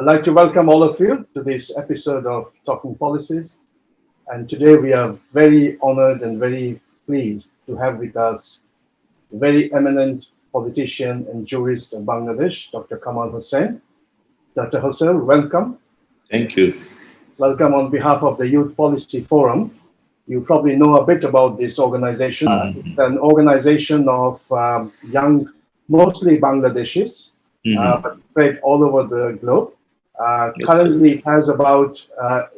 I'd like to welcome all of you to this episode of Talking Policies. And today we are very honored and very pleased to have with us a very eminent politician and jurist of Bangladesh, Dr. Kamal Hossain. Dr. Hossain, welcome. Thank you. Welcome on behalf of the Youth Policy Forum. You probably know a bit about this organization. It's an organization of young, mostly Bangladeshis, but spread all over the globe. Currently, it has about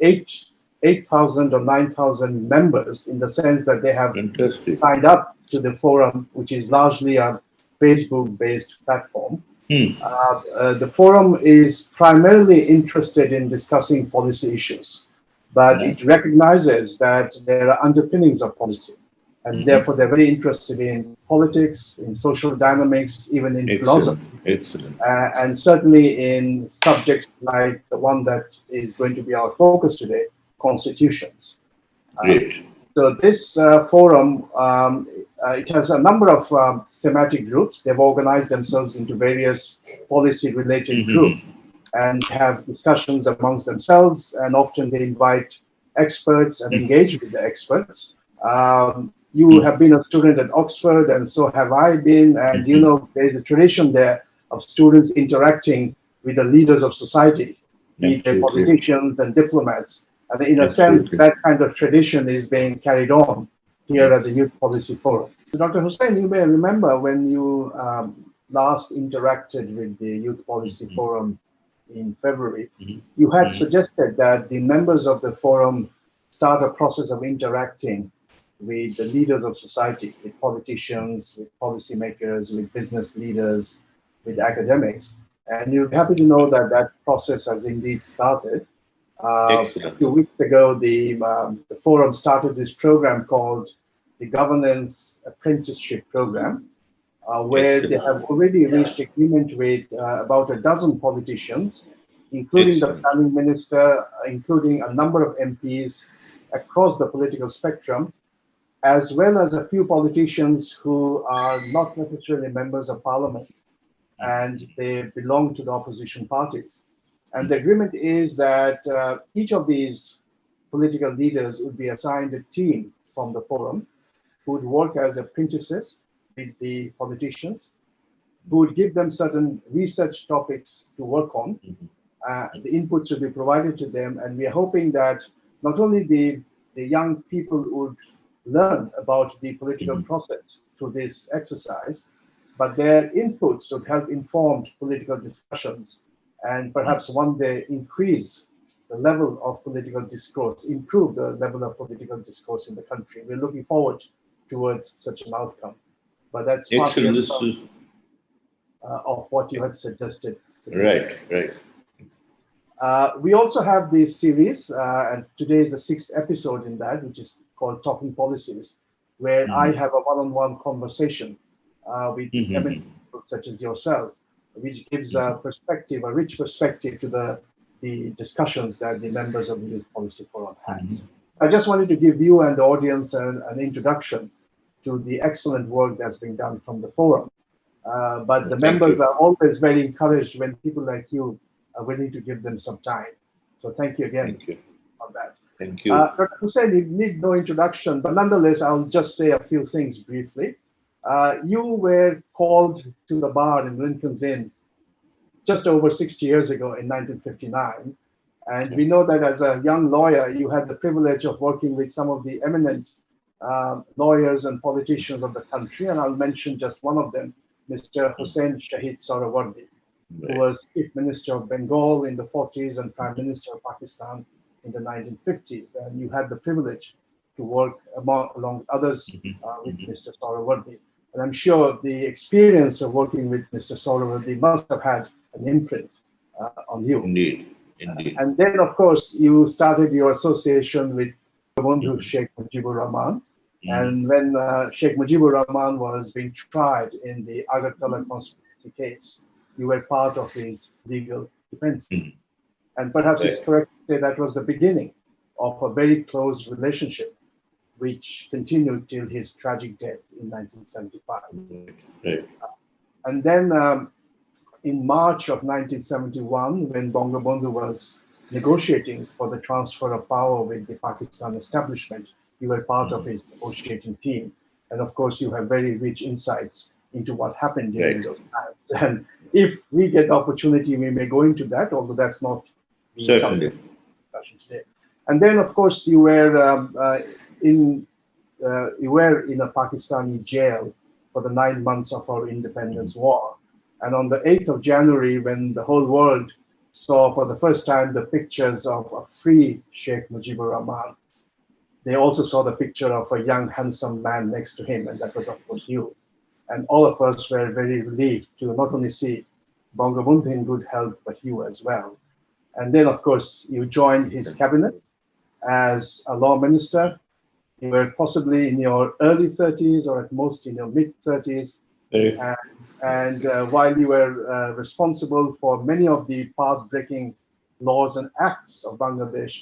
8,000 or 9,000 members in the sense that they have signed up to the forum, which is largely a Facebook-based platform. The forum is primarily interested in discussing policy issues, but it recognizes that there are underpinnings of policy, and therefore they're very interested in politics, in social dynamics, even in philosophy. Excellent. And certainly in subjects like the one that is going to be our focus today, constitutions. Great. So this forum, it has a number of thematic groups. They've organized themselves into various policy-related groups and have discussions amongst themselves, and often they invite experts and engage with the experts. You have been a student at Oxford, and so have I been, and you know there is a tradition there of students interacting with the leaders of society, be they politicians and diplomats. And in a sense, that kind of tradition is being carried on here at the Youth Policy Forum. So Dr. Hossain, you may remember when you last interacted with the Youth Policy Forum in February, you had suggested that the members of the forum start a process of interacting with the leaders of society, with politicians, with policymakers, with business leaders, with academics. And you're happy to know that that process has indeed started. A few weeks ago, the forum started this program called the Governance Apprenticeship Program, where they have already reached agreement with about a dozen politicians, including the Prime Minister, including a number of MPs across the political spectrum, as well as a few politicians who are not necessarily members of parliament, and they belong to the opposition parties. And the agreement is that each of these political leaders would be assigned a team from the forum who would work as apprentices with the politicians, who would give them certain research topics to work on. The inputs will be provided to them, and we are hoping that not only the young people would learn about the political process through this exercise, but their inputs would help informed political discussions and perhaps one day increase the level of political discourse, improve the level of political discourse in the country. We're looking forward towards such an outcome. But that's partly of what you had suggested. Right. We also have this series, and today is the 6th episode in that, which is called Talking Policies, where I have a one-on-one conversation with eminent people such as yourself, which gives a perspective, a rich perspective to the discussions that the members of the Youth Policy Forum has. I just wanted to give you and the audience an introduction to the excellent work that's being done from the forum. But the members are always very encouraged when people like you are willing to give them some time. So thank you again on that. Thank you. Dr. Hossain, you need no introduction, but nonetheless, I'll just say a few things briefly. You were called to the bar in Lincoln's Inn just over 60 years ago in 1959. And we know that as a young lawyer, you had the privilege of working with some of the eminent lawyers and politicians of the country. And I'll mention just one of them, Mr. Hussain Shahid Sohrawardi, who was Chief Minister of Bengal in the 40s and Prime Minister of Pakistan in the 1950s. And you had the privilege to work along others with Mr. Sohrawardi. And I'm sure the experience of working with Mr. Sohrawardi must have had an imprint on you. Indeed. And then, of course, you started your association with Bondhu Sheikh Mujibur Rahman. And when Sheikh Mujibur Rahman was being tried in the Agartala conspiracy case, you were part of his legal defense. And perhaps it's correct to say that was the beginning of a very close relationship, which continued till his tragic death in 1975. And then in March of 1971, when Bangabandhu was negotiating for the transfer of power with the Pakistan establishment, you were part of his negotiating team. And of course, you have very rich insights into what happened during those times. And if we get the opportunity, we may go into that, although that's not the Certainly. discussion today. And then, of course, you were in a Pakistani jail for the 9 months of our independence war. And on the 8th of January, when the whole world saw for the first time the pictures of a free Sheikh Mujibur Rahman, they also saw the picture of a young, handsome man next to him, and that was, of course, you. And all of us were very relieved to not only see Bangabandhu in good health, but you as well. And then, of course, you joined his cabinet as a law minister. You were possibly in your early 30s or at most in your mid 30s. And while you were responsible for many of the path-breaking laws and acts of Bangladesh,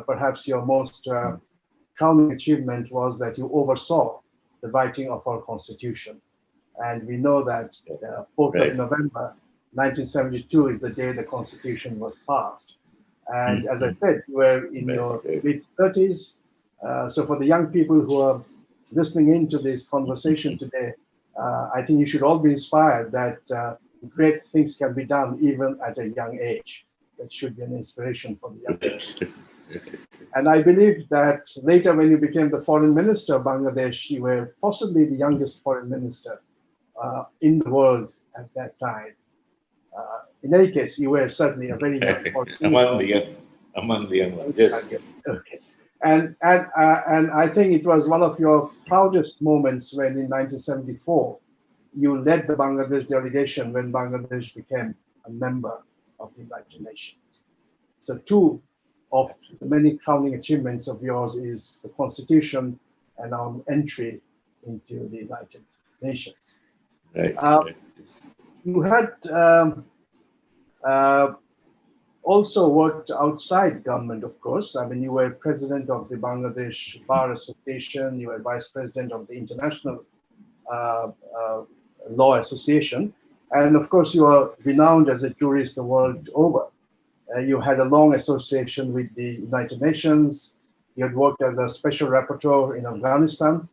perhaps your most crowning achievement was that you oversaw the writing of our constitution. And we know that 4th of November 1972 is the day the constitution was passed. And as I said, you were in your mid-30s. So for the young people who are listening into this conversation today, I think you should all be inspired that great things can be done even at a young age. That should be an inspiration for the young people. And I believe that later when you became the foreign minister of Bangladesh, you were possibly the youngest foreign minister in the world at that time. In any case, you were certainly a very young foreign minister. Among the young ones, yes. Okay. And I think it was one of your proudest moments when in 1974, you led the Bangladesh delegation when Bangladesh became a member of the United Nations. So two of the many crowning achievements of yours is the Constitution and our entry into the United Nations. Right. You had also worked outside government, of course. I mean, you were president of the Bangladesh Bar Association, you were vice president of the International Law Association, and of course, you are renowned as a jurist the world over. You had a long association with the United Nations. You had worked as a special rapporteur in Afghanistan,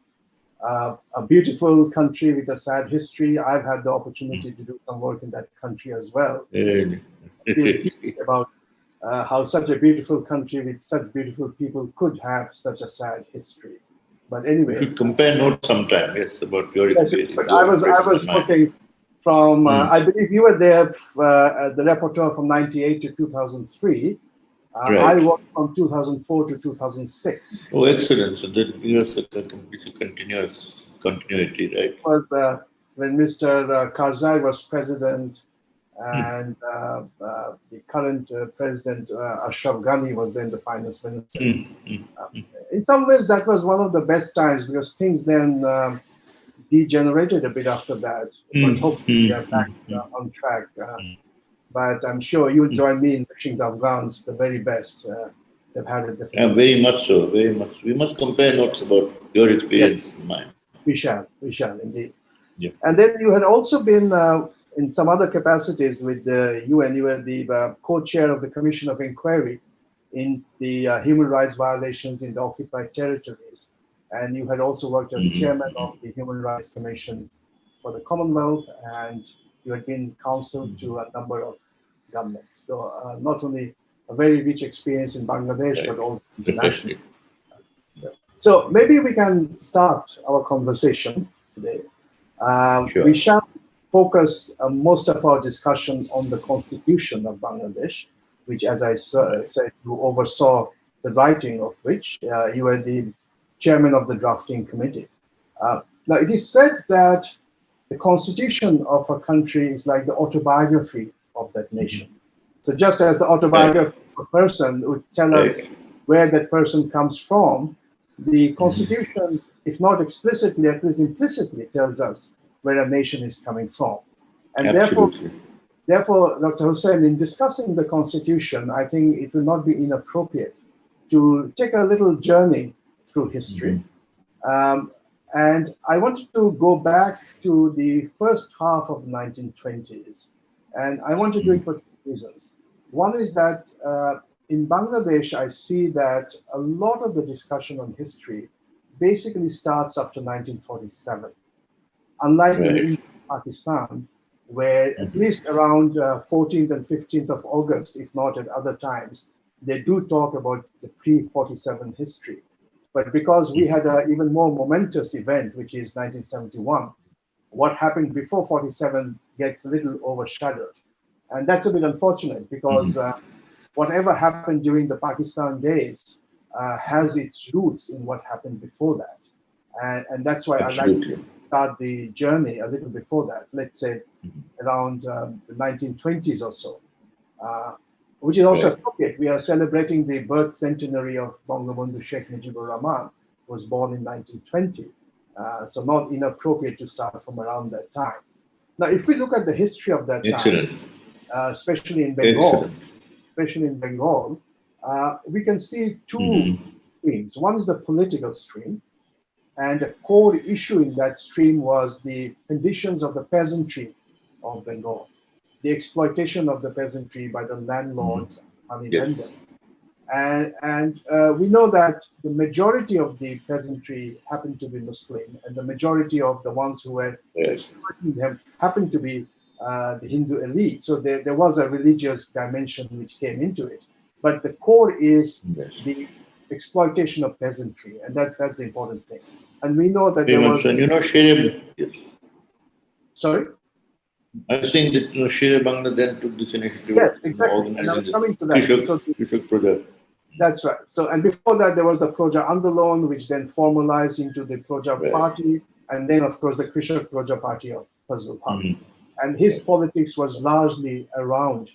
a beautiful country with a sad history. I've had the opportunity to do some work in that country as well. About how such a beautiful country with such beautiful people could have such a sad history. But anyway, we should compare notes sometime. Yes, about your experience. But I was looking from. I believe you were there, the rapporteur from '98 to 2003. I worked from 2004 to 2006. Oh, excellent! So that gives a continuous continuity, right? It was when Mr. Karzai was president. And the current president, Ashraf Ghani, was then the finance minister. In some ways, that was one of the best times because things then degenerated a bit after that. But hopefully, we are back on track. But I'm sure you'll join me in wishing the Afghans the very best. They've had a different. Very much so, very much. We must compare notes about your experience and mine. We shall indeed. Yeah. And then you had also been in some other capacities with the UN. You were the co-chair of the Commission of Inquiry in the human rights violations in the occupied territories. And you had also worked as chairman of the Human Rights Commission for the Commonwealth, and you had been counsel to a number of governments. So not only a very rich experience in Bangladesh, but also internationally. So maybe we can start our conversation today. Sure. We shall focus most of our discussion on the Constitution of Bangladesh, which, as I said, you oversaw the writing of which you were the chairman of the drafting committee. Now, it is said that the constitution of a country is like the autobiography of that nation. So just as the autobiography of a person would tell us where that person comes from, the constitution, if not explicitly, at least implicitly tells us where a nation is coming from. And therefore, Dr. Hossain, in discussing the constitution, I think it will not be inappropriate to take a little journey through history. And I wanted to go back to the first half of the 1920s And I want to do it for two reasons. One is that in Bangladesh, I see that a lot of the discussion on history basically starts after 1947. Unlike in Pakistan, where at least around 14th and 15th of August, if not at other times, they do talk about the pre-47 history. But because we had an even more momentous event, which is 1971, what happened before 47 gets a little overshadowed. And that's a bit unfortunate because whatever happened during the Pakistan days has its roots in what happened before that. And that's why Absolutely. I like to start the journey a little before that, let's say around the 1920s or so, which is also appropriate. We are celebrating the birth centenary of Bangabandhu Sheikh Mujibur Rahman, who was born in 1920. So not inappropriate to start from around that time. Now, if we look at the history of that time, especially in Bengal, we can see two streams. One is the political stream, and a core issue in that stream was the conditions of the peasantry of Bengal, the exploitation of the peasantry by the landlords, money lenders. And we know that the majority of the peasantry happened to be Muslim, and the majority of the ones who were exploiting them happened to be the Hindu elite. So there was a religious dimension which came into it. But the core is the exploitation of peasantry, and that's the important thing. And we know that there was... Yes. Sorry? I was saying that Shere Bangla then took this initiative. Yes, exactly. And I was coming to that. That's right. So, and before that, there was the Proja Andolon, which then formalized into the Proja Party, and then, of course, the Krishak Proja Party of Fazlul Haq. And his politics was largely around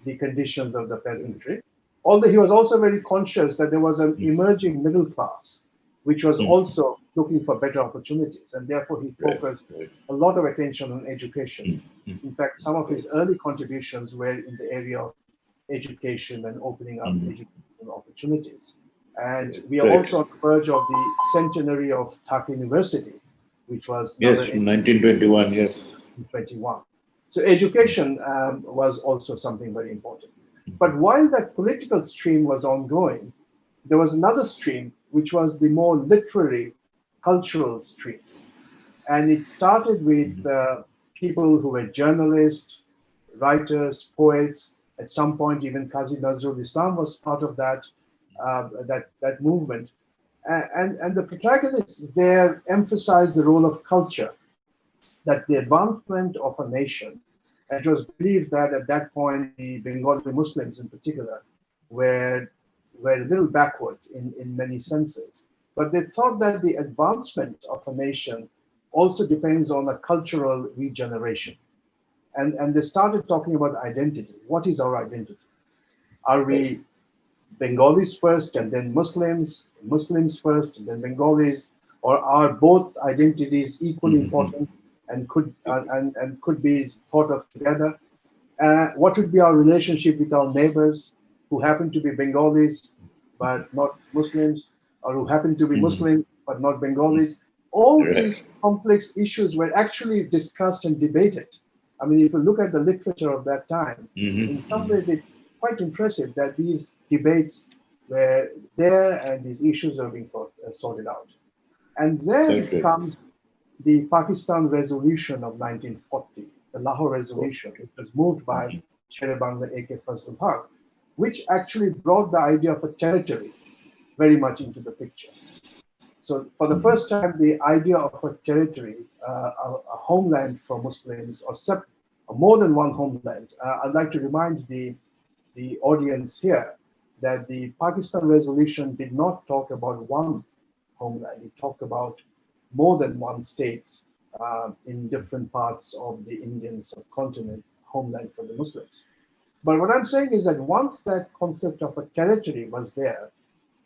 the conditions of the peasantry. Although he was also very conscious that there was an emerging middle class, which was also looking for better opportunities, and therefore he focused a lot of attention on education. In fact, some of his early contributions were in the area of education and opening up educational opportunities. And we are also on the verge of the centenary of Dhaka University, which was in 1921. 1921. So education was also something very important. But while that political stream was ongoing, there was another stream which was the more literary, cultural stream. And it started with people who were journalists, writers, poets. At some point, even Qazi Nazrul Islam was part of that movement. And the protagonists there emphasized the role of culture, that the advancement of a nation, and it was believed that at that point, the Bengali Muslims in particular were a little backward in many senses. But they thought that the advancement of a nation also depends on a cultural regeneration. And they started talking about identity. What is our identity? Are we Bengalis first and then Muslims, Muslims first and then Bengalis, or are both identities equally important and could be thought of together? What would be our relationship with our neighbors who happen to be Bengalis but not Muslims, or who happen to be Muslim but not Bengalis? All these complex issues were actually discussed and debated. I mean, if you look at the literature of that time, in some ways it's quite impressive that these debates were there and these issues are being sorted out. And then comes the Pakistan Resolution of 1940, the Lahore Resolution, which was moved by Shere Bangla A.K. Fazlul Haq, which actually brought the idea of a territory very much into the picture. So for the first time, the idea of a territory, a homeland for Muslims, or more than one homeland. I'd like to remind the audience here that the Pakistan Resolution did not talk about one homeland. It talked about more than one states in different parts of the Indian subcontinent, homeland for the Muslims. But what I'm saying is that once that concept of a territory was there,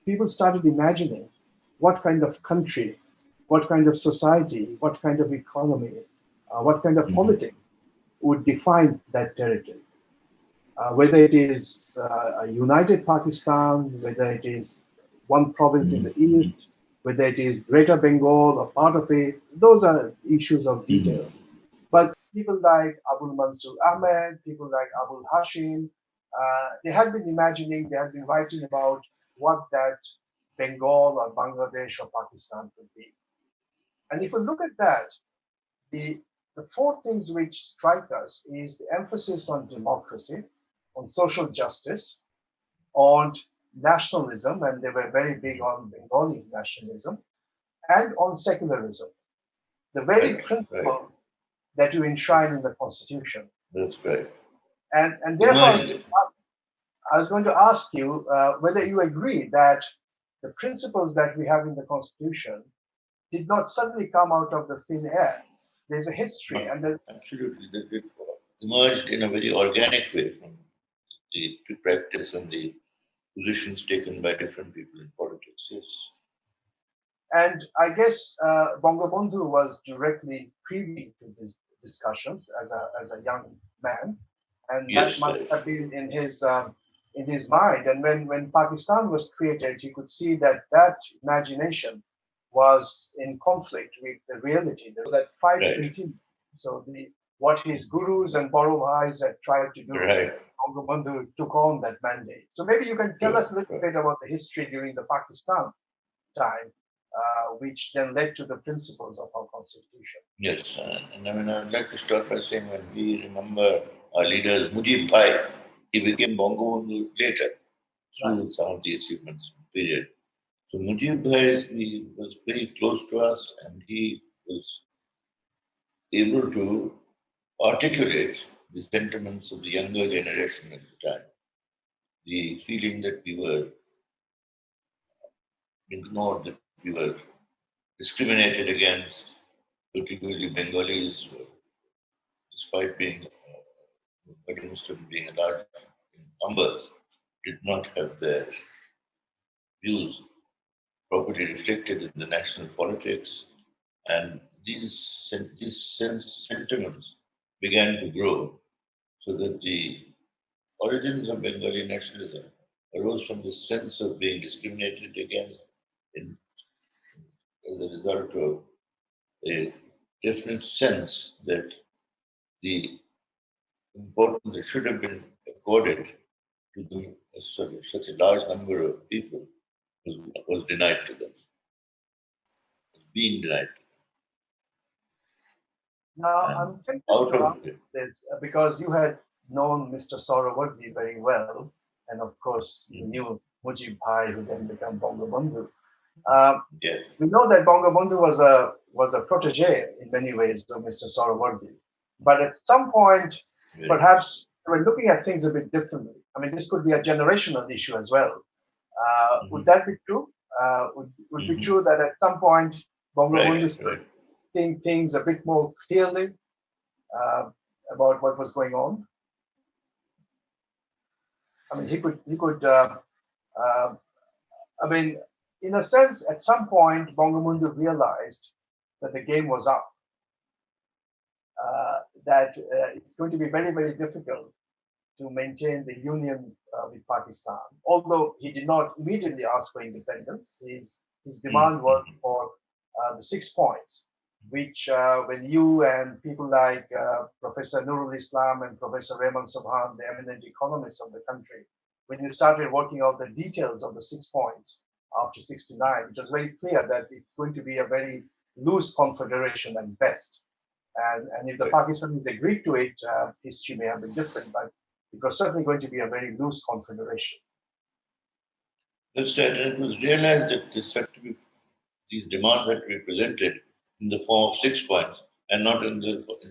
people started imagining what kind of country, what kind of society, what kind of economy, what kind of politics would define that territory. Whether it is a united Pakistan, whether it is one province in the east, whether it is Greater Bengal or part of it, those are issues of detail. But people like Abul Mansur Ahmed, people like Abul Hashim, they had been imagining, they had been writing about what that Bengal or Bangladesh or Pakistan could be. And if we look at that, the, the four things which strike us is the emphasis on democracy, on social justice, on nationalism, and they were very big on Bengali nationalism, and on secularism. The very Right, principle right. that you enshrine in the Constitution. That's right. And therefore, I was going to ask you whether you agree that the principles that we have in the Constitution did not suddenly come out of the thin air. There's a history, and then Absolutely. That it emerged in a very organic way from the practice and the positions taken by different people in politics. Yes. and I guess Bangabandhu was directly privy to these discussions as a young man, and that Yes, must yes. have been in his mind. And when Pakistan was created, he could see that that imagination was in conflict with the reality. That fight Right. continued. So what his gurus and Borovais had tried to do, Right. Bangabandhu took on that mandate. So maybe you can tell Sure, us a little sure. bit about the history during the Pakistan time, which then led to the principles of our constitution. Yes. And I mean, I would like to start by saying when we remember our leaders, Mujib Bhai, he became Bangabandhu later through some of the achievements period. So Mujib Bhai he was very close to us and he was able to articulate the sentiments of the younger generation at the time. The feeling that we were ignored, that we were discriminated against, particularly Bengalis, despite being Muslim being large in numbers, did not have their views properly reflected in the national politics. And these sentiments began to grow so that the origins of Bengali nationalism arose from the sense of being discriminated against in, as a result of a definite sense that the importance that should have been accorded to such a large number of people was denied to them, was being denied to Now, them. I'm And tempted out to of ask it, this because you had known Mr. Sohrawardy very well, and of course, you knew Mujib Bhai, who then became Bangabandhu. yeah, We know that Bangabandhu was a protege in many ways of Mr. Sohrawardy, but at some point, very perhaps we're looking at things a bit differently. I mean, this could be a generational issue as well. Would that be true? Would be true that at some point Bangabandhu right, started right. seeing things a bit more clearly uh, about what was going on? I mean, he could. Uh, I mean, in a sense, at some point, Bangabandhu realized that the game was up. That it's going to be very, very difficult to maintain the union with Pakistan. Although he did not immediately ask for independence, his demand was for the 6 points, which when you and people like Professor Nurul Islam and Professor Rehman Subhan, the eminent economists of the country, when you started working out the details of the 6 points after 69, it was very clear that it's going to be a very loose confederation at best. And if the Right. Pakistanis agreed to it, history may have been different, but it was certainly going to be a very loose confederation. That's right. And it was realized that this had to be these demands had to be presented in the form of 6 points and not in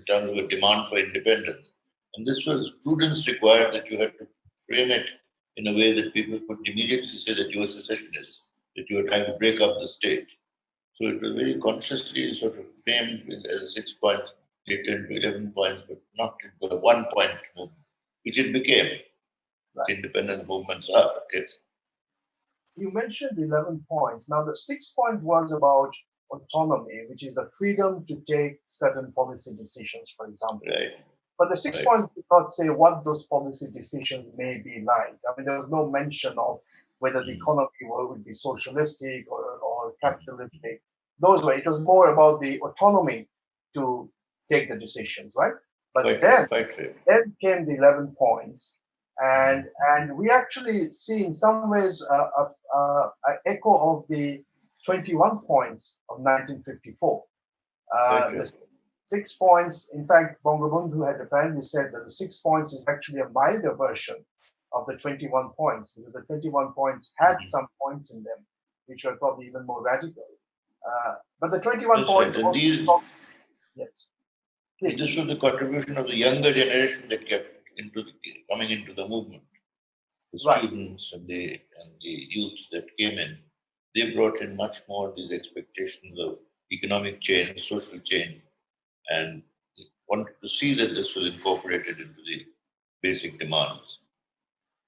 terms of a demand for independence. And this was prudence required that you had to frame it in a way that people could immediately say that you were secessionists, that you were trying to break up the state. So it was very consciously sort of framed as 6 points, later into 11 points, but not into a 1 point movement, which it became. Right. Independence movements are. Yes. You mentioned 11 points. Now, the 6 point was about autonomy, which is the freedom to take certain policy decisions, for example. Right. But the 6 Right. points did not say what those policy decisions may be like. I mean, there was no mention of whether the economy would be socialistic or capitalistic. It was more about the autonomy to take the decisions, right? But Quite then, quite fair. then came the 11 points, and we actually see in some ways an echo of the 21 points of 1954. Quite The fair. 6 points, in fact, Bangabandhu had apparently said that the 6 points is actually a milder version of the 21 points, because the 21 points had some points in them which were probably even more radical. But the 21 That's points right. And also, yes. this was the contribution of the younger generation that kept coming into the movement. The Right. students and the youths that came in, they brought in much more these expectations of economic change, social change, and wanted to see that this was incorporated into the basic demands.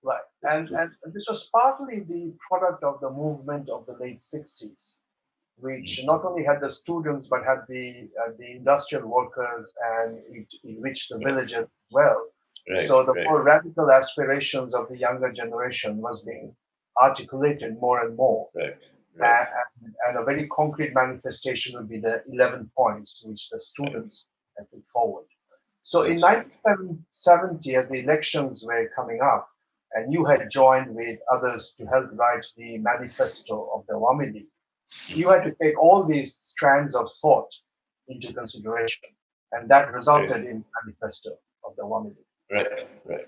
Right. And this was partly the product of the movement of the late 60s, which not only had the students but had the industrial workers, and it reached the villagers as well. Right, So the right. more radical aspirations of the younger generation was being articulated more and more. Right, right. And a very concrete manifestation would be the 11 points which the students had put forward. So in That's right. 1970, as the elections were coming up, and you had joined with others to help write the manifesto of the Awami League, you had to take all these strands of thought into consideration, and that resulted in the manifesto of the Awami League. Right, right.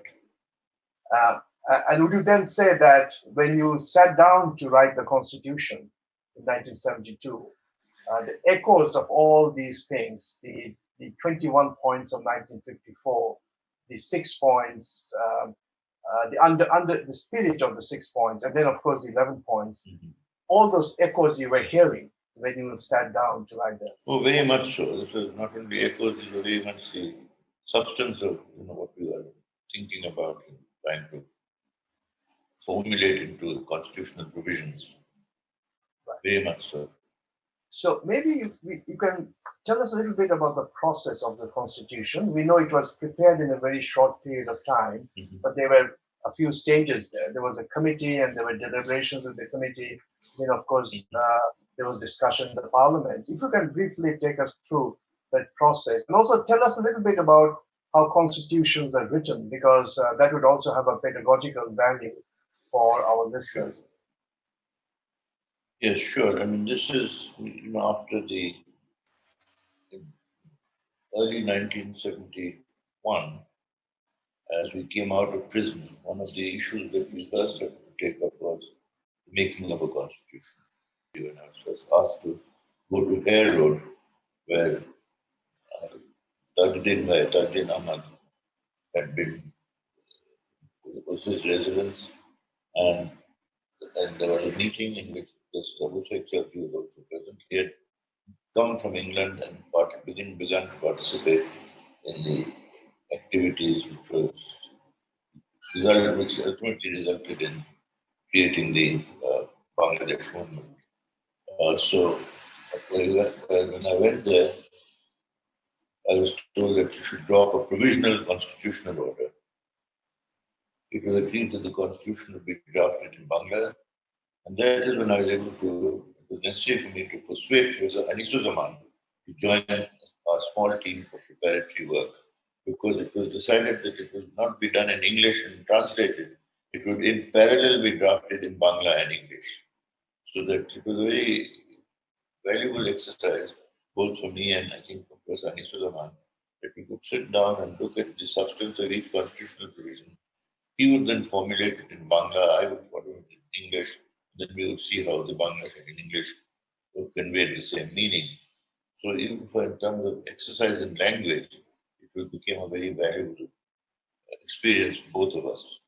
And would you then say that when you sat down to write the Constitution in 1972, the echoes of all these things, the 21 points of 1954, the 6 points, the spirit of the 6 points, and then of course the 11 points, all those echoes you were hearing when you sat down to write them. Oh, very much so. This is not only echoes, this is very much the substance of what we are thinking about and trying to formulate into constitutional provisions. Right. Very much so. So maybe you can tell us a little bit about the process of the Constitution. We know it was prepared in a very short period of time, but there were a few stages there. There was a committee, and there were deliberations with the committee. Then, of course, there was discussion in the parliament. If you can briefly take us through that process, and also tell us a little bit about how constitutions are written, because that would also have a pedagogical value for our listeners. Yes, sure. I mean, this is after the early 1971, as we came out of prison, one of the issues that we first had to take up was the making of a constitution. And I was asked to go to Hare Road, where Tajuddin Ahmad had been, was his residence, and there was a meeting in which this Hussain Chowdhury was also present. He had come from England and began to participate in the activities which ultimately resulted in creating the Bangladesh movement. So when I went there, I was told that you should draw up a provisional constitutional order. It was agreed that the constitution would be drafted in Bangla, and that is when I was able to, it was necessary for me to persuade Professor Anisuszaman to join a small team for preparatory work, because it was decided that it would not be done in English and translated. It would in parallel be drafted in Bangla and English. So that it was a very valuable exercise, both for me and I think for Professor Anisuszaman, that we could sit down and look at the substance of each constitutional provision. He would then formulate it in Bangla, I would follow it in English, then we would see how the Bangla and English would convey the same meaning. So even for in terms of exercise in language, it became a very valuable experience for both of us.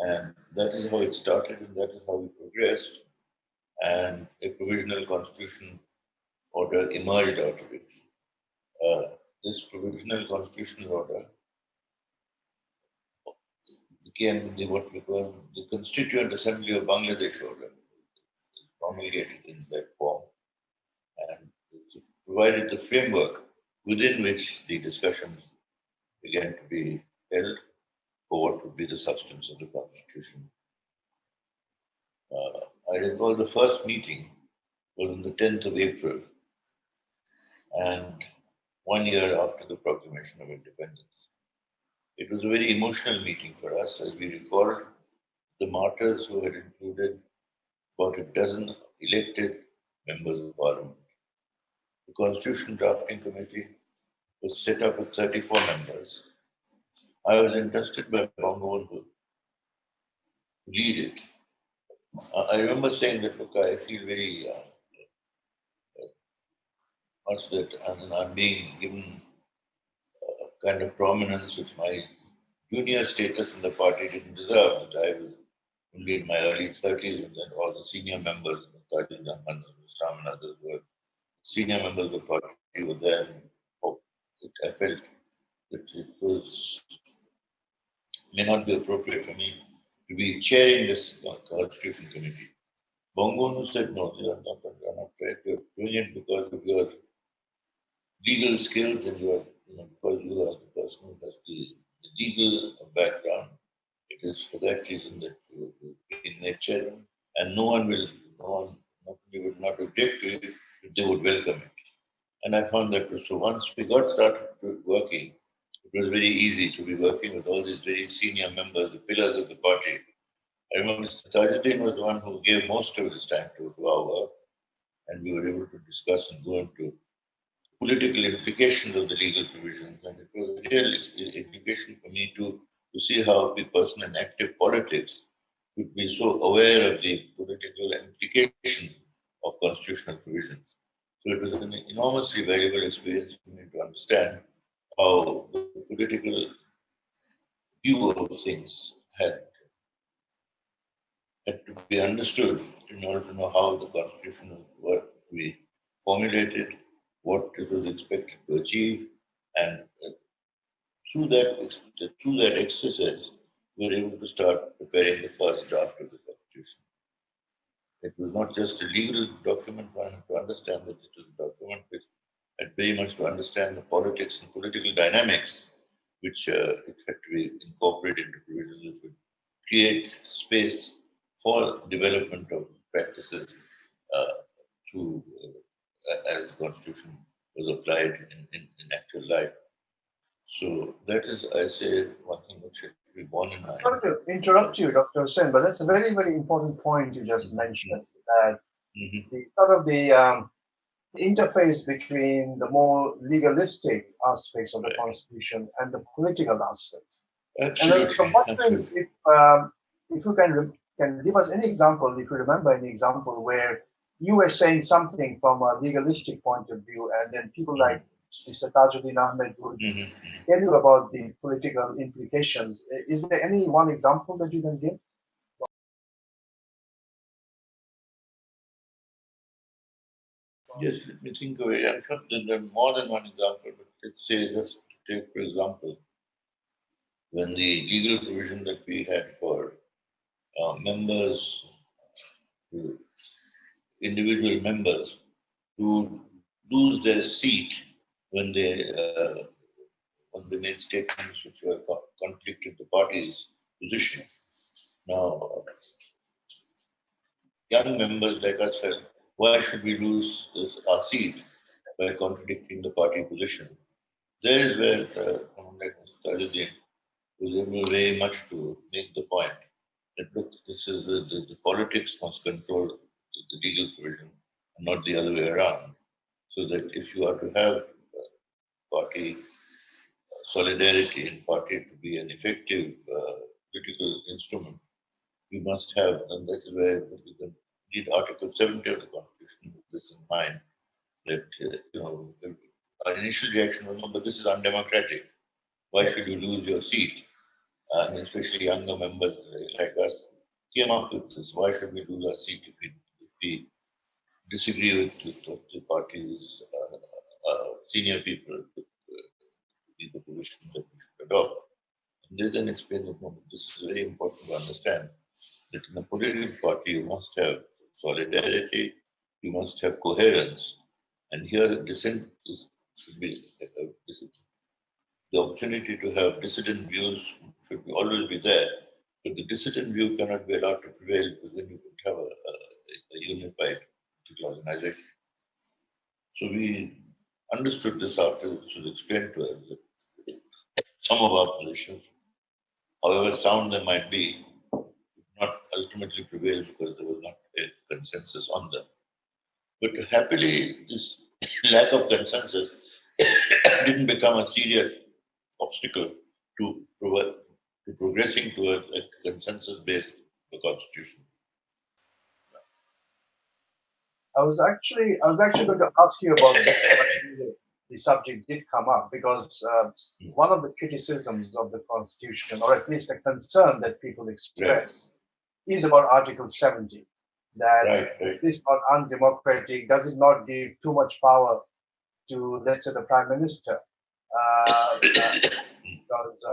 And that is how it started, and that is how we progressed. And a provisional constitution order emerged out of it. This provisional constitutional order became what we call the Constituent Assembly of Bangladesh order, promulgated in that form, and it provided the framework within which the discussions began to be held for what would be the substance of the Constitution. I recall the first meeting was on the 10th of April, and 1 year after the proclamation of independence. It was a very emotional meeting for us as we recalled the martyrs who had included about a dozen elected members of parliament. The Constitution Drafting Committee was set up with 34 members. I was entrusted by Bangabandhu to lead it. I remember saying that, look, I feel very much that I'm being given a kind of prominence which my junior status in the party didn't deserve. That I was only in my early 30s, and then all the senior members, Tajul Ahmad, Islam, and others were senior members of the party were there. And I felt that it may not be appropriate for me to be chairing this Constitution Committee. Bangabandhu said, no, you're not right. You're doing it because of your legal skills and because you are the person who has the legal background. It is for that reason that you in made chairman, and no one will not object to it if they would welcome it. And I found that so once we got started working, it was very easy to be working with all these very senior members, the pillars of the party. I remember Mr. Tajuddin was the one who gave most of his time to our work, and we were able to discuss and go into political implications of the legal provisions. And it was a real education for me to see how a person in active politics could be so aware of the political implications of constitutional provisions. So it was an enormously valuable experience for me to understand how the political view of things had to be understood in order to know how the constitution was to be formulated, what it was expected to achieve, and through that exercise, we were able to start preparing the first draft of the constitution. It was not just a legal document, one had to understand that it was a document which had very much to understand the politics and political dynamics, which it had to be incorporated into provisions which would create space for development of practices through as the constitution was applied in actual life. So that is, I say, one thing which should be borne in mind. Sorry to interrupt you, Dr. Hossain, but that's a very, very important point you just mentioned, that the sort of the interface between the more legalistic aspects of the Constitution and the political aspects. Absolutely. And so wondering if you can give us any example, if you remember any example where you were saying something from a legalistic point of view, and then people like Mr. Tajuddin Ahmed would tell you about the political implications. Is there any one example that you can give? Yes, let me think of it. I'm sure there are more than one example, but let's say, just to take, for example, when the legal provision that we had for members, individual members, to lose their seat when they made statements which were conflict with the party's position. Now, young members like us felt, why should we lose our seat by contradicting the party position? There is where like Mr. Tajuddin was able very much to make the point that, look, this is the politics must control the legal provision and not the other way around. So that if you are to have party solidarity and party to be an effective political instrument, you must have, and that is where we can read Article 70 of the Constitution with this in mind, that our initial reaction was, no, but this is undemocratic. Why should you lose your seat? And especially younger members like us came up with this. Why should we lose our seat if we disagree with the party's senior people to be the position that we should adopt? And they then explained that, no, this is very important to understand that in a political party you must have solidarity, you must have coherence. And here dissent should be the opportunity to have dissident views should always be there. But the dissident view cannot be allowed to prevail because then you could have a unified political organization. So understood this after it was explained to us that some of our positions, however sound they might be, did not ultimately prevail because there was not a consensus on them. But happily, this lack of consensus didn't become a serious obstacle to progressing towards a consensus-based constitution. I was actually going to ask you about this. The subject did come up because one of the criticisms of the Constitution, or at least a concern that people express, is about Article 70. That is not undemocratic. Does it not give too much power to, let's say, the Prime Minister? Because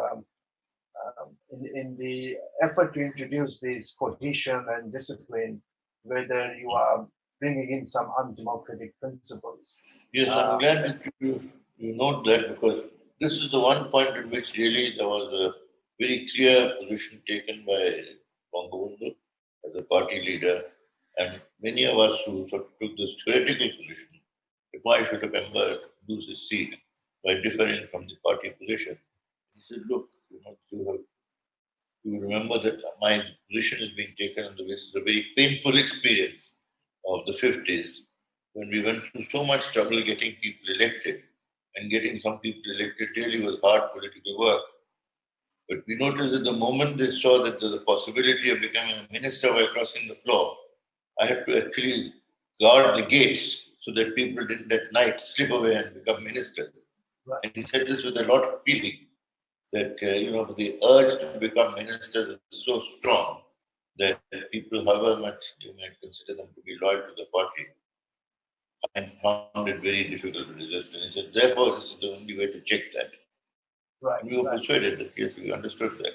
in the effort to introduce this cohesion and discipline, whether you are bringing in some undemocratic principles. Yes, I'm glad that you note that, because this is the one point in which really there was a very clear position taken by Bangabandhu as a party leader, and many of us who sort of took this theoretical position that why should a member lose his seat by differing from the party position. He said, look, you remember that my position is being taken on the basis of a very painful experience of the 50s, when we went through so much trouble getting people elected, and getting some people elected really was hard political work. But we noticed that the moment they saw that there's a possibility of becoming a minister by crossing the floor, I had to actually guard the gates so that people didn't at night slip away and become ministers. Right. And he said this with a lot of feeling, that the urge to become ministers is so strong that people, however much you might consider them to be loyal to the party, and found it very difficult to resist. And he said, therefore, this is the only way to check that. Right. And we were persuaded that, yes, we understood that.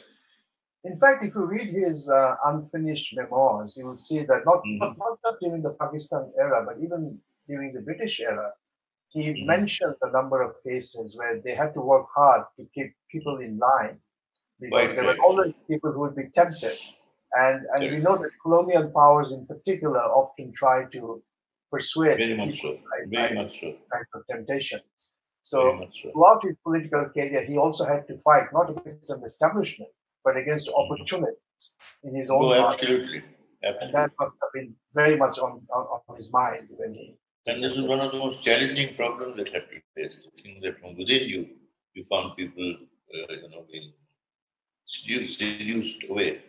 In fact, if you read his unfinished memoirs, you will see that not just during the Pakistan era, but even during the British era, he mentioned a number of cases where they had to work hard to keep people in line, because there were always people who would be tempted. And we know that colonial powers in particular often try to persuade very much so. Very much so. Kinds of temptations. So throughout his political career, he also had to fight not against an establishment, but against opportunities in his own life. Absolutely. And that must have been very much on his mind when he. And this is one of the most challenging problems that had to be faced. The thing that from within you found people, being seduced away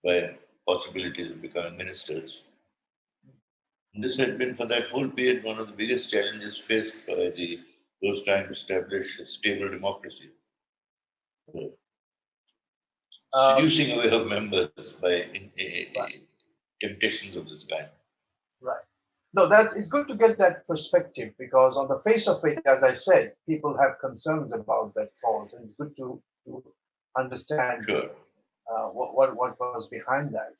by possibilities of becoming ministers. This had been, for that whole period, one of the biggest challenges faced by those trying to establish a stable democracy. Seducing away of members by temptations of this kind. Right. No, it's good to get that perspective, because on the face of it, as I said, people have concerns about that clause, and it's good to understand what was behind that.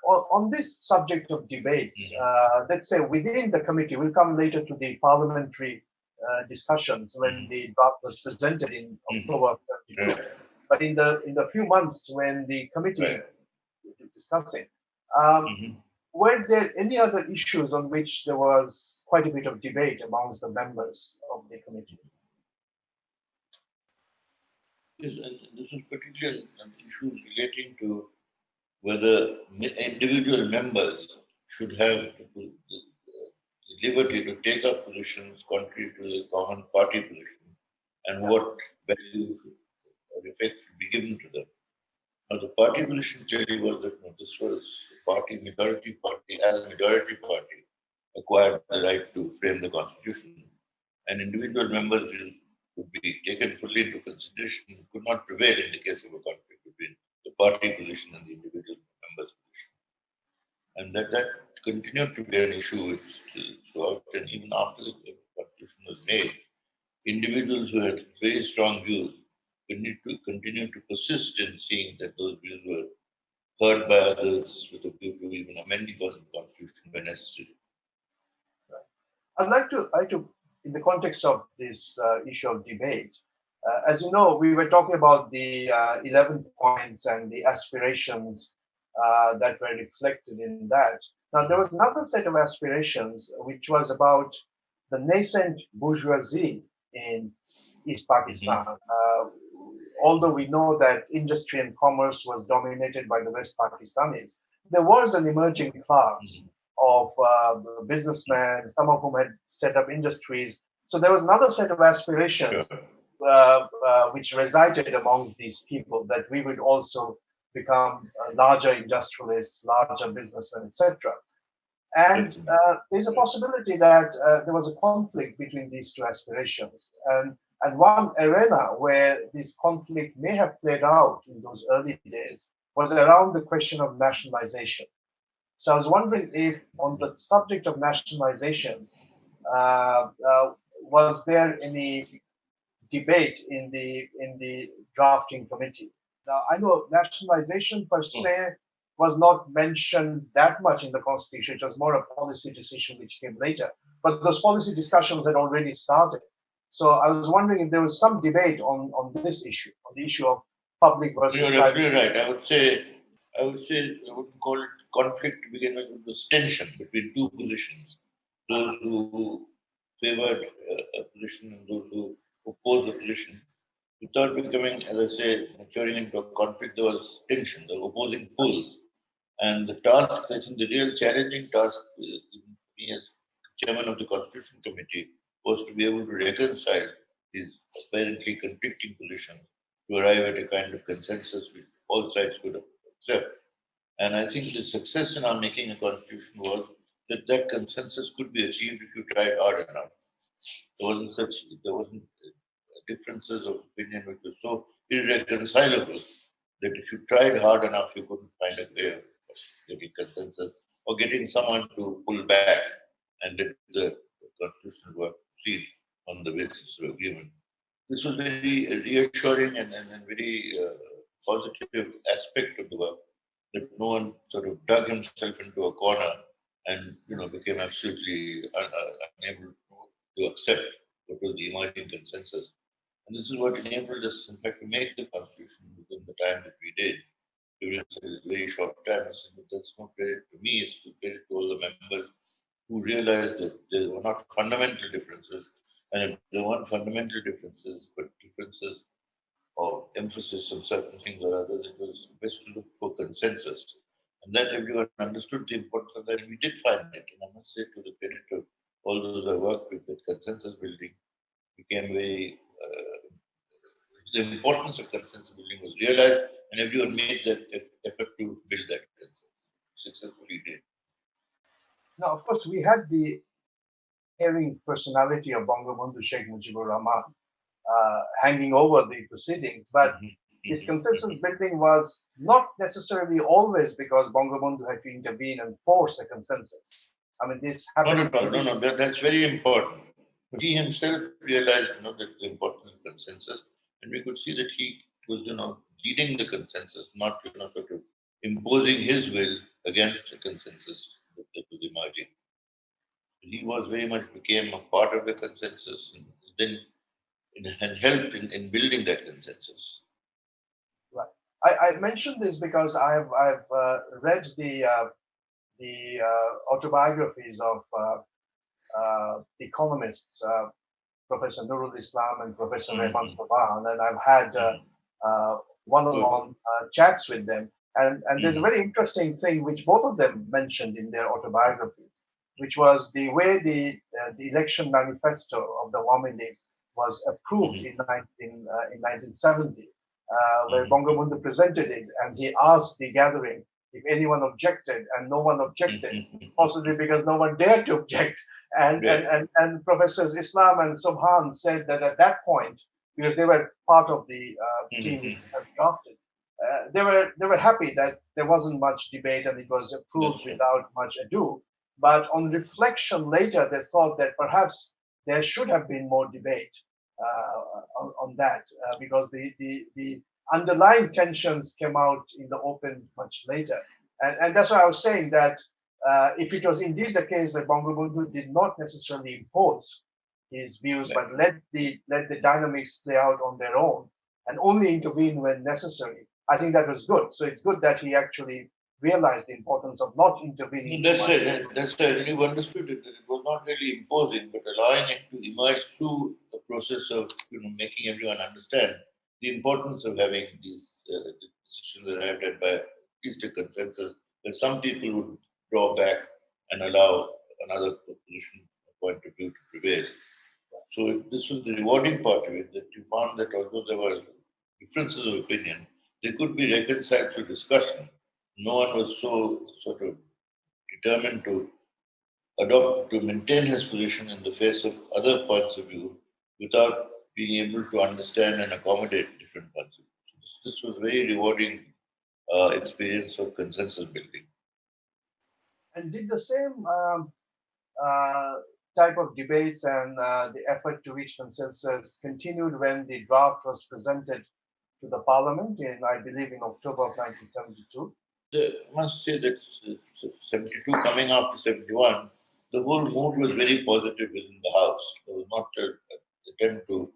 On this subject of debates, let's say within the committee, we'll come later to the parliamentary discussions when the draft was presented in October 22. But in the few months when the committee was discussing, were there any other issues on which there was quite a bit of debate amongst the members of the committee? Yes, and this is particularly an issue relating to whether individual members should have the liberty to take up positions contrary to the common party position, and what value or effect should be given to them. Now, the party position clearly was that this was majority party, as a majority party, acquired the right to frame the constitution, and individual members' views would be taken fully into consideration, could not prevail in the case of a conflict between the party position and the individual members' position. And that continued to be an issue throughout, and even after the constitution was made, individuals who had very strong views continue to persist in seeing that those views were heard by others with a view to even amending the constitution when necessary. I'd like to, in the context of this issue of debate, as you know, we were talking about the 11 points and the aspirations that were reflected in that. Now, there was another set of aspirations which was about the nascent bourgeoisie in East Pakistan. Although we know that industry and commerce was dominated by the West Pakistanis, there was an emerging class of businessmen, some of whom had set up industries. So there was another set of aspirations which resided among these people, that we would also become larger industrialists, larger businessmen, etc. And there's a possibility that there was a conflict between these two aspirations. And one arena where this conflict may have played out in those early days was around the question of nationalization. So I was wondering if, on the subject of nationalization, was there any debate in the drafting committee? Now, I know nationalization per se was not mentioned that much in the constitution. It was more a policy decision which came later. But those policy discussions had already started. So I was wondering if there was some debate on this issue, on the issue of public versus You're private. absolutely right. I wouldn't call it conflict to begin with. It was tension between two positions. Those who favored a position and those who opposed the position. Without becoming, as I say, maturing into a conflict, there was tension, there were opposing pulls. And the task, I think the real challenging task, me as chairman of the Constitution Committee, was to be able to reconcile these apparently conflicting positions to arrive at a kind of consensus which all sides could accept. And I think the success in our making a constitution was that that consensus could be achieved if you tried hard enough. There wasn't differences of opinion which were so irreconcilable that if you tried hard enough, you couldn't find a way of getting consensus or getting someone to pull back and let the constitutional work proceed on the basis of agreement. This was very reassuring and very positive aspect of the work, that no one sort of dug himself into a corner and became absolutely unable to accept what was the emerging consensus. And this is what enabled us, in fact, to make the constitution within the time that we did. During this very short time, that's no credit to me, it's to credit to all the members who realized that there were not fundamental differences. And if there weren't fundamental differences, but differences of emphasis on certain things or others, it was best to look for consensus. And that everyone understood the importance of that, and we did find it. And I must say, to the credit of all those I worked with, that consensus building became very, the importance of consensus building was realized, and everyone made that effort to build that consensus. Successfully did. Now, of course, we had the caring personality of Bangabandhu Sheikh Mujibur Rahman hanging over the proceedings, but his consensus building was not necessarily always because Bangabandhu had to intervene and force a consensus. I mean, this happened. No, that's very important. He himself realized, that the importance of consensus, and we could see that he was, leading the consensus, not, sort of imposing his will against a consensus that was emerging. He was very much became a part of the consensus, and then and helped in building that consensus. Right. I mentioned this because I've read the autobiographies of economists, Professor Nurul Islam and Professor Rehman Soban, and I've had one-on-one chats with them. And there's a very interesting thing which both of them mentioned in their autobiographies, which was the way the election manifesto of the Awami League was approved in 1970, where Bangabandhu presented it, and he asked the gathering if anyone objected, and no one objected, possibly because no one dared to object. And Professors Islam and Subhan said that at that point, because they were part of the team which had drafted, they were happy that there wasn't much debate and it was approved without much ado. But on reflection later, they thought that perhaps there should have been more debate on that because the underlying tensions came out in the open much later. And that's why I was saying that if it was indeed the case that Bangabandhu did not necessarily impose his views, but let the dynamics play out on their own and only intervene when necessary, I think that was good. So it's good that he actually realized the importance of not intervening. That's right. That's right. And you've understood it. That it was not really imposing, but allowing it to emerge through the process of making everyone understand the importance of having these decisions arrived at by at least a consensus. That some people would draw back and allow another position, point of view to prevail. So this was the rewarding part of it, that you found that although there were differences of opinion, they could be reconciled through discussion. No one was so sort of determined to maintain his position in the face of other points of view without being able to understand and accommodate different points of view. So this was a very rewarding experience of consensus building. And did the same type of debates and the effort to reach consensus continued when the draft was presented to the parliament in, I believe, in October of 1972? I must say that 72 coming after 71, the whole mood was very positive within the House. There was not an attempt to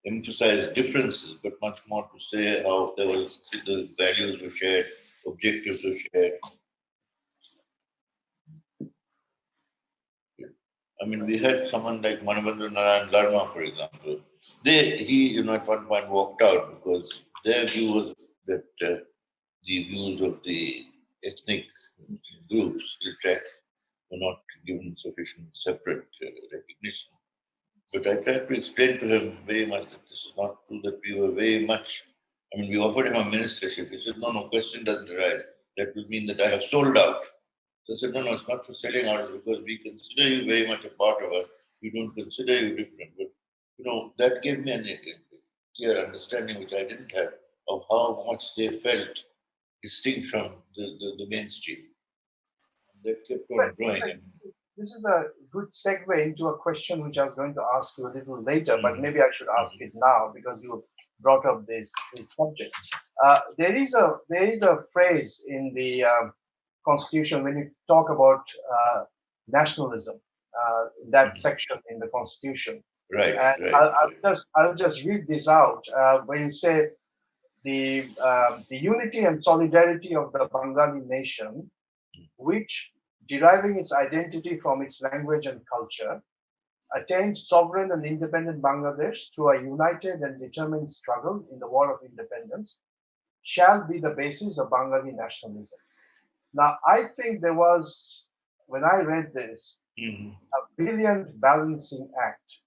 emphasize differences, but much more to say how there was the values were shared, objectives were shared. I mean, we had someone like Manavendra Narayan Larma, for example. He, at one point walked out because their view was that the views of the ethnic groups, the tracks, were not given sufficient separate recognition. But I tried to explain to him very much that this is not true, that we were very much, we offered him a ministership. He said, no, question doesn't arise. That would mean that I have sold out. So I said, no, it's not for selling out, it's because we consider you very much a part of us. We don't consider you different. But, that gave me a clear understanding, which I didn't have, of how much they felt distinct from the mainstream. And that kept on growing. This is a good segue into a question which I was going to ask you a little later, but maybe I should ask it now because you brought up this subject. There is a phrase in the Constitution when you talk about nationalism, that section in the Constitution. Right. And right. I'll just read this out. When you say the unity and solidarity of the Bengali nation, which, deriving its identity from its language and culture, attained sovereign and independent Bangladesh through a united and determined struggle in the War of Independence, shall be the basis of Bengali nationalism. Now, I think there was, when I read this, a brilliant balancing act,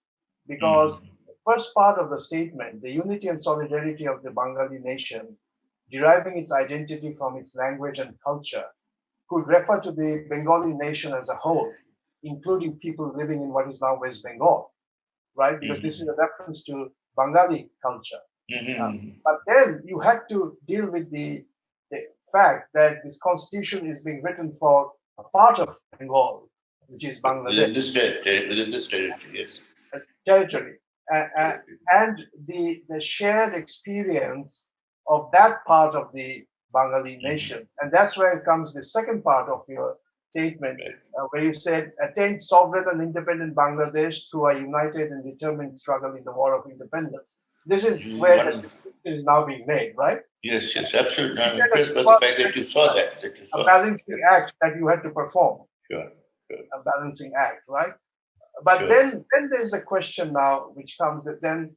because the first part of the statement, the unity and solidarity of the Bengali nation, deriving its identity from its language and culture, could refer to the Bengali nation as a whole, including people living in what is now West Bengal, right? Because this is a reference to Bengali culture. But then you had to deal with the fact that this constitution is being written for a part of Bengal, which is Bangladesh. Within this territory, yes. Territory. And the shared experience of that part of the Bengali nation. And that's where comes the second part of your statement, where you said, attained sovereign and independent Bangladesh through a united and determined struggle in the War of Independence. This is where the decision is now being made, right? Yes, absolutely. I'm impressed by the fact that you saw that. A balancing act that you had to perform. Sure. A balancing act, right? But then there's a question now which comes that then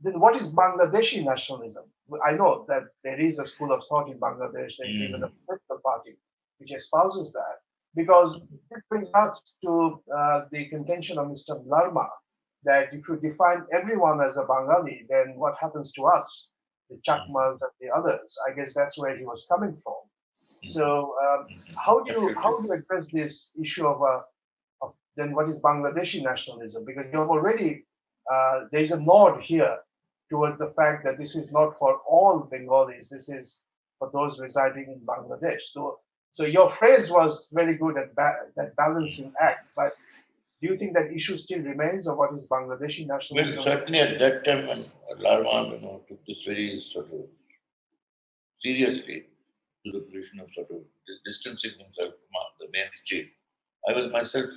what is Bangladeshi nationalism? I know that there is a school of thought in Bangladesh, there's even a political party which espouses that, because it brings us to the contention of Mr. Larma that if you define everyone as a Bengali, then what happens to us, the Chakmas and the others? I guess that's where he was coming from. So how do you address this issue of then what is Bangladeshi nationalism? Because you have already there's a nod here towards the fact that this is not for all Bengalis. This is for those residing in Bangladesh. So your phrase was very good at that balancing act. But do you think that issue still remains of what is Bangladeshi nationalism? Well, certainly at that time when Larman took this very sort of seriously to the position of sort of distancing himself from the mainstream, I was myself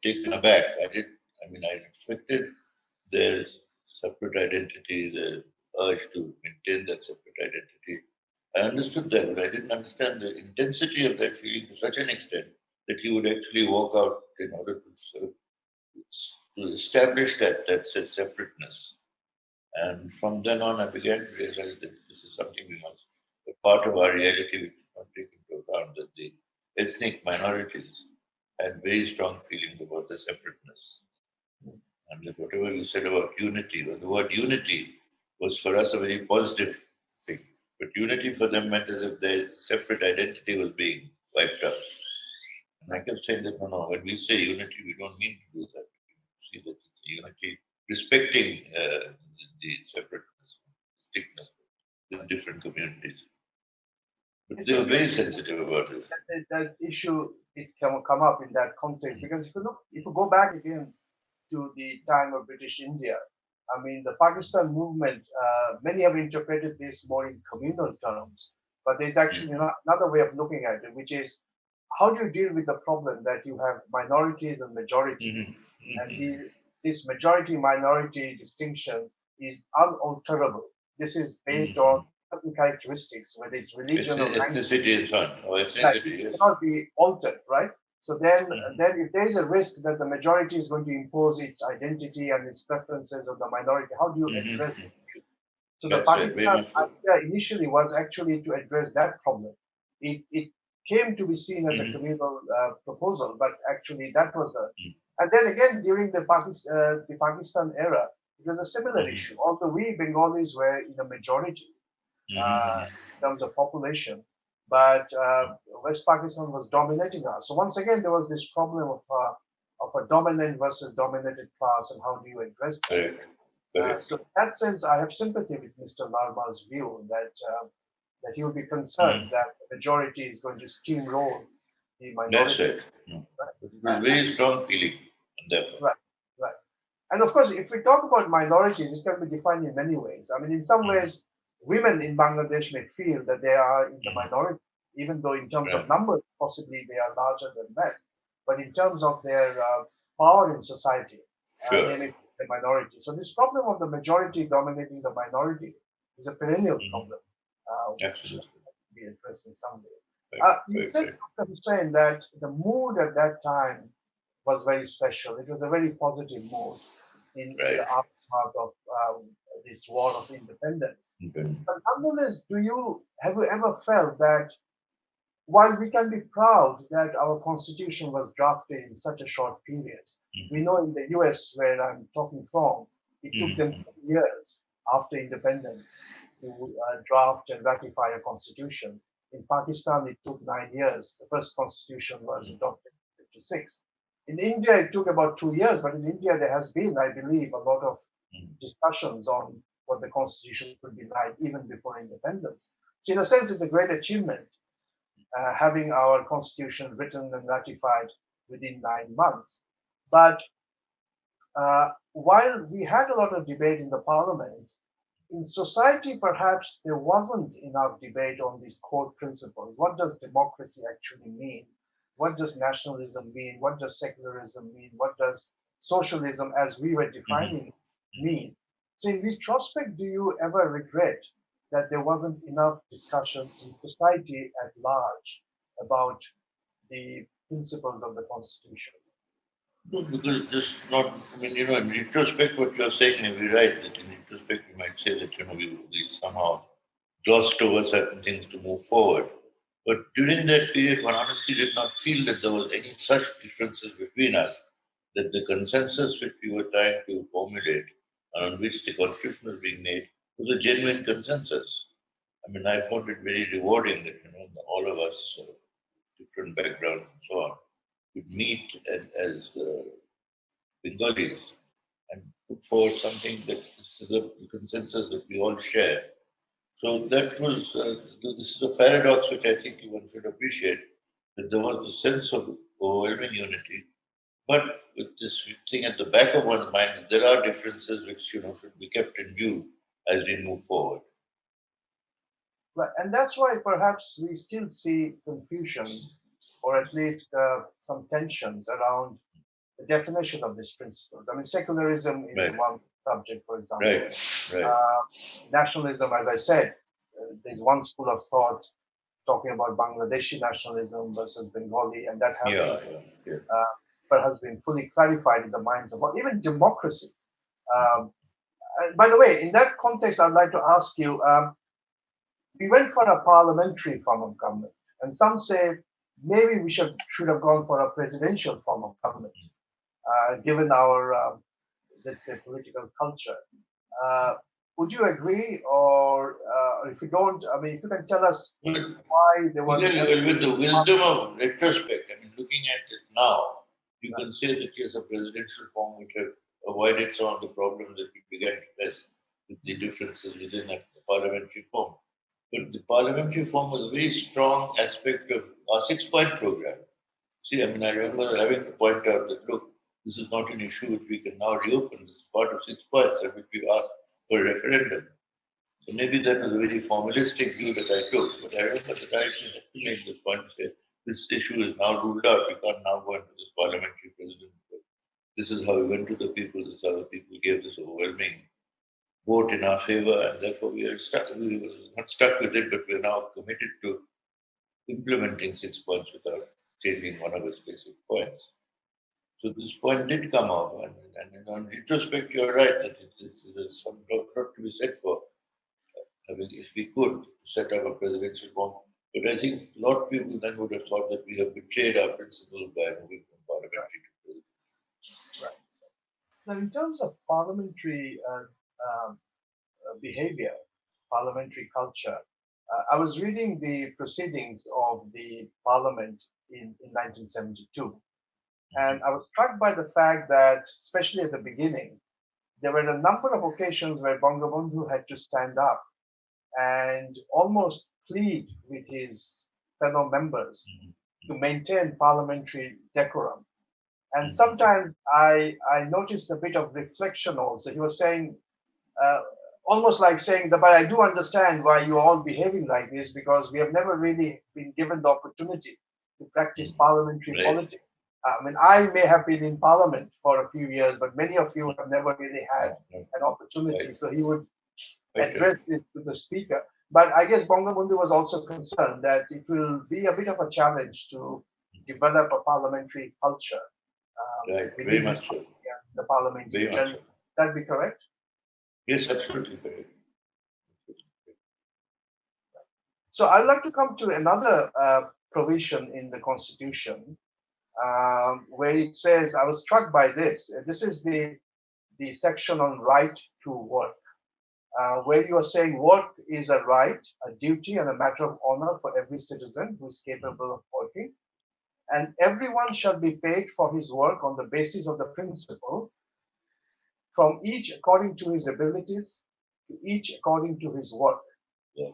taken aback. I respected their separate identity, their urge to maintain that separate identity. I understood that, but I didn't understand the intensity of that feeling to such an extent that he would actually walk out in order to sort of to establish that separateness. And from then on, I began to realize that this is something we must, a part of our reality, which we must take into account, that the ethnic minorities had very strong feelings about the separateness. And that whatever you said about unity, well, the word unity was for us a very positive thing. But unity for them meant as if their separate identity was being wiped out. And I kept saying that, no, when we say unity, we don't mean to do that. We see that it's unity respecting the separateness, distinctness of the different communities. But they were very sensitive about this. That issue, it can come up in that context, because if you go back again to the time of British India, I mean, the Pakistan movement, many have interpreted this more in communal terms, but there's actually another way of looking at it, which is how do you deal with the problem that you have minorities and majorities, and this majority-minority distinction is unalterable. This is based on certain characteristics, whether it's religion or ethnicity and so on, or ethnicity, it cannot be altered, right? So then if there is a risk that the majority is going to impose its identity and its preferences on the minority, how do you address it? So the Pakistan idea initially was actually to address that problem. It came to be seen as a communal proposal, but actually that was and then again during the Pakistan era, it was a similar issue. Although we Bengalis were in a majority in terms of population, but West Pakistan was dominating us. So once again, there was this problem of a dominant versus dominated class, and how do you address that? So in that sense, I have sympathy with Mr. Larmar's view that he would be concerned that the majority is going to steamroll the minority. That's it. It was a very strong feeling on that. Right. And of course, if we talk about minorities, it can be defined in many ways. I mean, in some ways, women in Bangladesh may feel that they are in the minority, even though in terms of numbers, possibly they are larger than men. But in terms of their power in society, they may be the minority. So this problem of the majority dominating the minority is a perennial problem, which should be addressed in some way. You said, Dr. Hossain, that the mood at that time was very special. It was a very positive mood in the aftermath of this war of independence. But nonetheless, have you ever felt that while we can be proud that our constitution was drafted in such a short period, we know in the US, where I'm talking from, it took them 2 years after independence to draft and ratify a constitution. In Pakistan, it took 9 years. The first constitution was adopted in 1956. In India, it took about 2 years, but in India, there has been, I believe, a lot of discussions on what the constitution could be like even before independence. So in a sense, it's a great achievement having our constitution written and ratified within 9 months. But while we had a lot of debate in the parliament, in society, perhaps there wasn't enough debate on these core principles. What does democracy actually mean? What does nationalism mean? What does secularism mean? What does socialism, as we were defining, mean? So in retrospect, do you ever regret that there wasn't enough discussion in society at large about the principles of the Constitution? No, because just not, I mean, in retrospect, what you're saying may be right, that in retrospect, you might say that, we somehow glossed over certain things to move forward. But during that period, one honestly did not feel that there was any such differences between us, that the consensus which we were trying to formulate, on which the constitution was being made, was a genuine consensus. I mean, I found it very rewarding that, all of us, different backgrounds and so on, could meet as Bengalis and put forward something that is a consensus that we all share. So that was, this is a paradox which I think one should appreciate, that there was the sense of overwhelming unity, but with this thing at the back of one's mind, that there are differences which, should be kept in view as we move forward. Right, and that's why perhaps we still see confusion, or at least some tensions around the definition of these principles. I mean, secularism is one subject, for example. Right. Nationalism, as I said, there's one school of thought talking about Bangladeshi nationalism versus Bengali, and that has has been fully clarified in the minds of even democracy. By the way, in that context, I'd like to ask you, we went for a parliamentary form of government, and some say maybe we should have gone for a presidential form of government, given our, let's say, political culture. Would you agree, or if you don't, I mean, if you can tell us why there was... With the wisdom of retrospect, I mean, looking at it now, you can say that yes, a presidential form which have avoided some of the problems that we began to face with the differences within that parliamentary form. But the parliamentary form was a very strong aspect of our 6-point program. See, I mean, I remember having to point out that, look, this is not an issue which we can now reopen. This is part of 6 points and which we asked for a referendum. So maybe that was a very formalistic view that I took, but I remember that I had to make this point to say, this issue is now ruled out. We can't now go into this parliamentary president. This is how we went to the people. This is how the people gave this overwhelming vote in our favor, and therefore we are stuck. We were not stuck with it, but we are now committed to implementing 6 points without changing one of its basic points. So this point did come up, and on retrospect, you're right that there's some lot to be said for having, if we could, set up a presidential form. But I think a lot of people then would have thought that we have betrayed our principles by moving from parliamentary to presidential. Right. Now, in terms of parliamentary behavior, parliamentary culture, I was reading the proceedings of the parliament in 1972. And I was struck by the fact that, especially at the beginning, there were a number of occasions where Bangabandhu had to stand up and almost plead with his fellow members to maintain parliamentary decorum. And sometimes I noticed a bit of reflection also. He was saying, almost like saying, but I do understand why you're all behaving like this, because we have never really been given the opportunity to practice parliamentary politics. I mean, I may have been in parliament for a few years, but many of you have never really had an opportunity. So he would address it to the speaker. But I guess Bangabandhu was also concerned that it will be a bit of a challenge to develop a parliamentary culture. Very much so. The parliament in general. Would that be correct? Yes, absolutely correct. So I'd like to come to another provision in the Constitution where it says, I was struck by this. This is the section on right to work, where you are saying work is a right, a duty, and a matter of honor for every citizen who is capable of working. And everyone shall be paid for his work on the basis of the principle, from each according to his abilities, to each according to his work.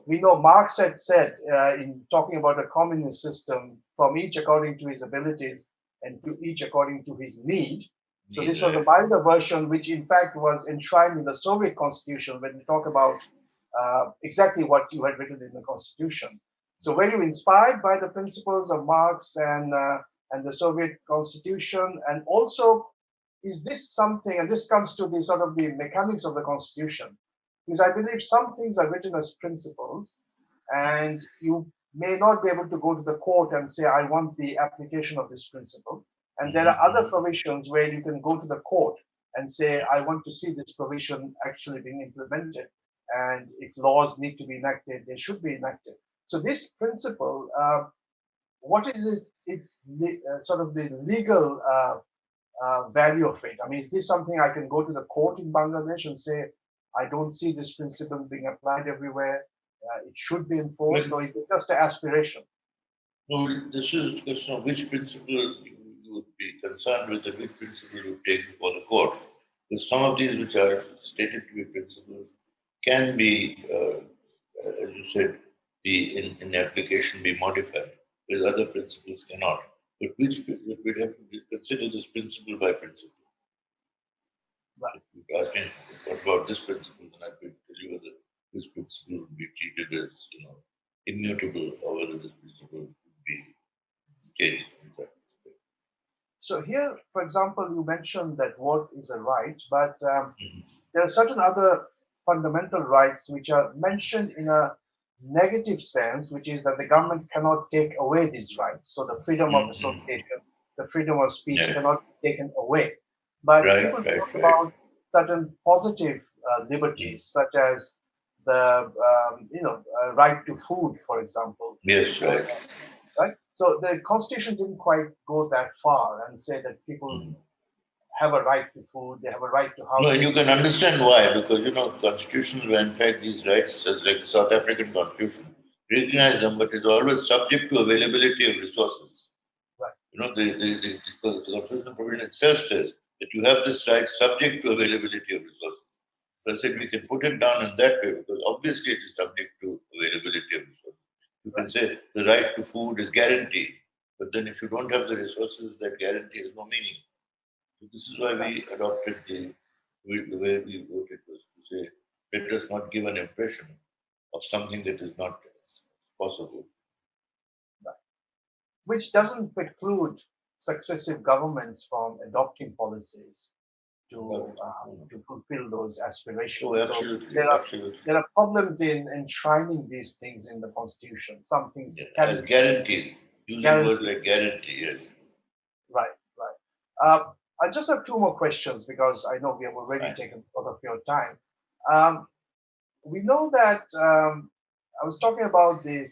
We know Marx had said in talking about a communist system, from each according to his abilities and to each according to his need. So this was a milder version, which in fact was enshrined in the Soviet constitution when we talk about exactly what you had written in the constitution. So were you inspired by the principles of Marx and the Soviet constitution? And also, is this something, and this comes to the sort of the mechanics of the constitution, because I believe some things are written as principles, and you may not be able to go to the court and say, I want the application of this principle. And there are other provisions where you can go to the court and say, I want to see this provision actually being implemented. And if laws need to be enacted, they should be enacted. So this principle, what is its sort of the legal value of it? I mean, is this something I can go to the court in Bangladesh and say, I don't see this principle being applied everywhere, it should be enforced, or is it just an aspiration? No, this is a question of which principle you would be concerned with and which principle you would take before the court. Because some of these which are stated to be principles can be, as you said, be in application be modified, whereas other principles cannot. But we'd have to consider this principle by principle. Right. If you ask me, what about this principle, then I could tell you whether this principle would be treated as, immutable, or whether this principle would be changed in that respect. So here, for example, you mentioned that work is a right, but there are certain other fundamental rights which are mentioned in a negative sense, which is that the government cannot take away these rights. So the freedom of association, the freedom of speech cannot be taken away. But people talk about certain positive liberties, such as the right to food, for example. Yes, right. Right. So the constitution didn't quite go that far and say that people have a right to food, they have a right to housing. No, and you can understand why, because constitutions were in fact these rights, like the South African constitution, recognize them, but it's always subject to availability of resources. Right. The constitutional provision itself says that you have this right subject to availability of resources. So I said we can put it down in that way because obviously it is subject to availability of resources. You can say the right to food is guaranteed, but then if you don't have the resources, that guarantee has no meaning. So this is why we adopted the way we wrote it was to say, let us not give an impression of something that is not possible. Right. Which doesn't preclude successive governments from adopting policies to fulfill those aspirations. Oh, absolutely, So there are problems in enshrining these things in the constitution. Some things as guaranteed. Using words like guarantee, yes. Right. I just have two more questions because I know we have already taken a lot of your time. We know that I was talking about the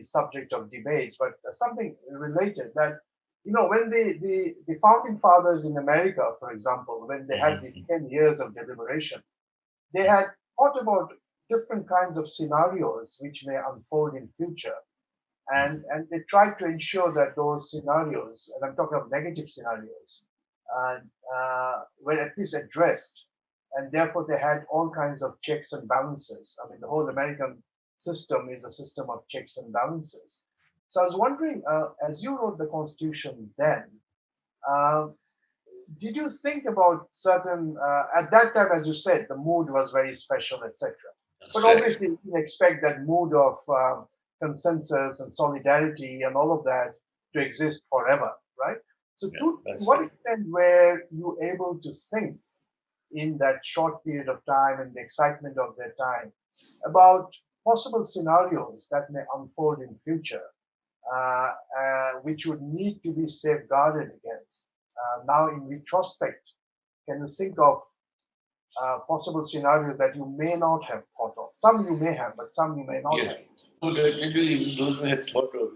subject of debates, but something related that when the founding fathers in America, for example, when they had these 10 years of deliberation, they had thought about different kinds of scenarios which may unfold in future. And they tried to ensure that those scenarios, and I'm talking of negative scenarios, were at least addressed. And therefore, they had all kinds of checks and balances. I mean, the whole American system is a system of checks and balances. So I was wondering, as you wrote the Constitution then, did you think about certain, at that time, as you said, the mood was very special, etc. But obviously, you can expect that mood of consensus and solidarity and all of that to exist forever, right? So to what extent were you able to think in that short period of time and the excitement of their time about possible scenarios that may unfold in future, which would need to be safeguarded against? Now, in retrospect, can you think of possible scenarios that you may not have thought of? Some you may have, but some you may not have. So even those we had thought of,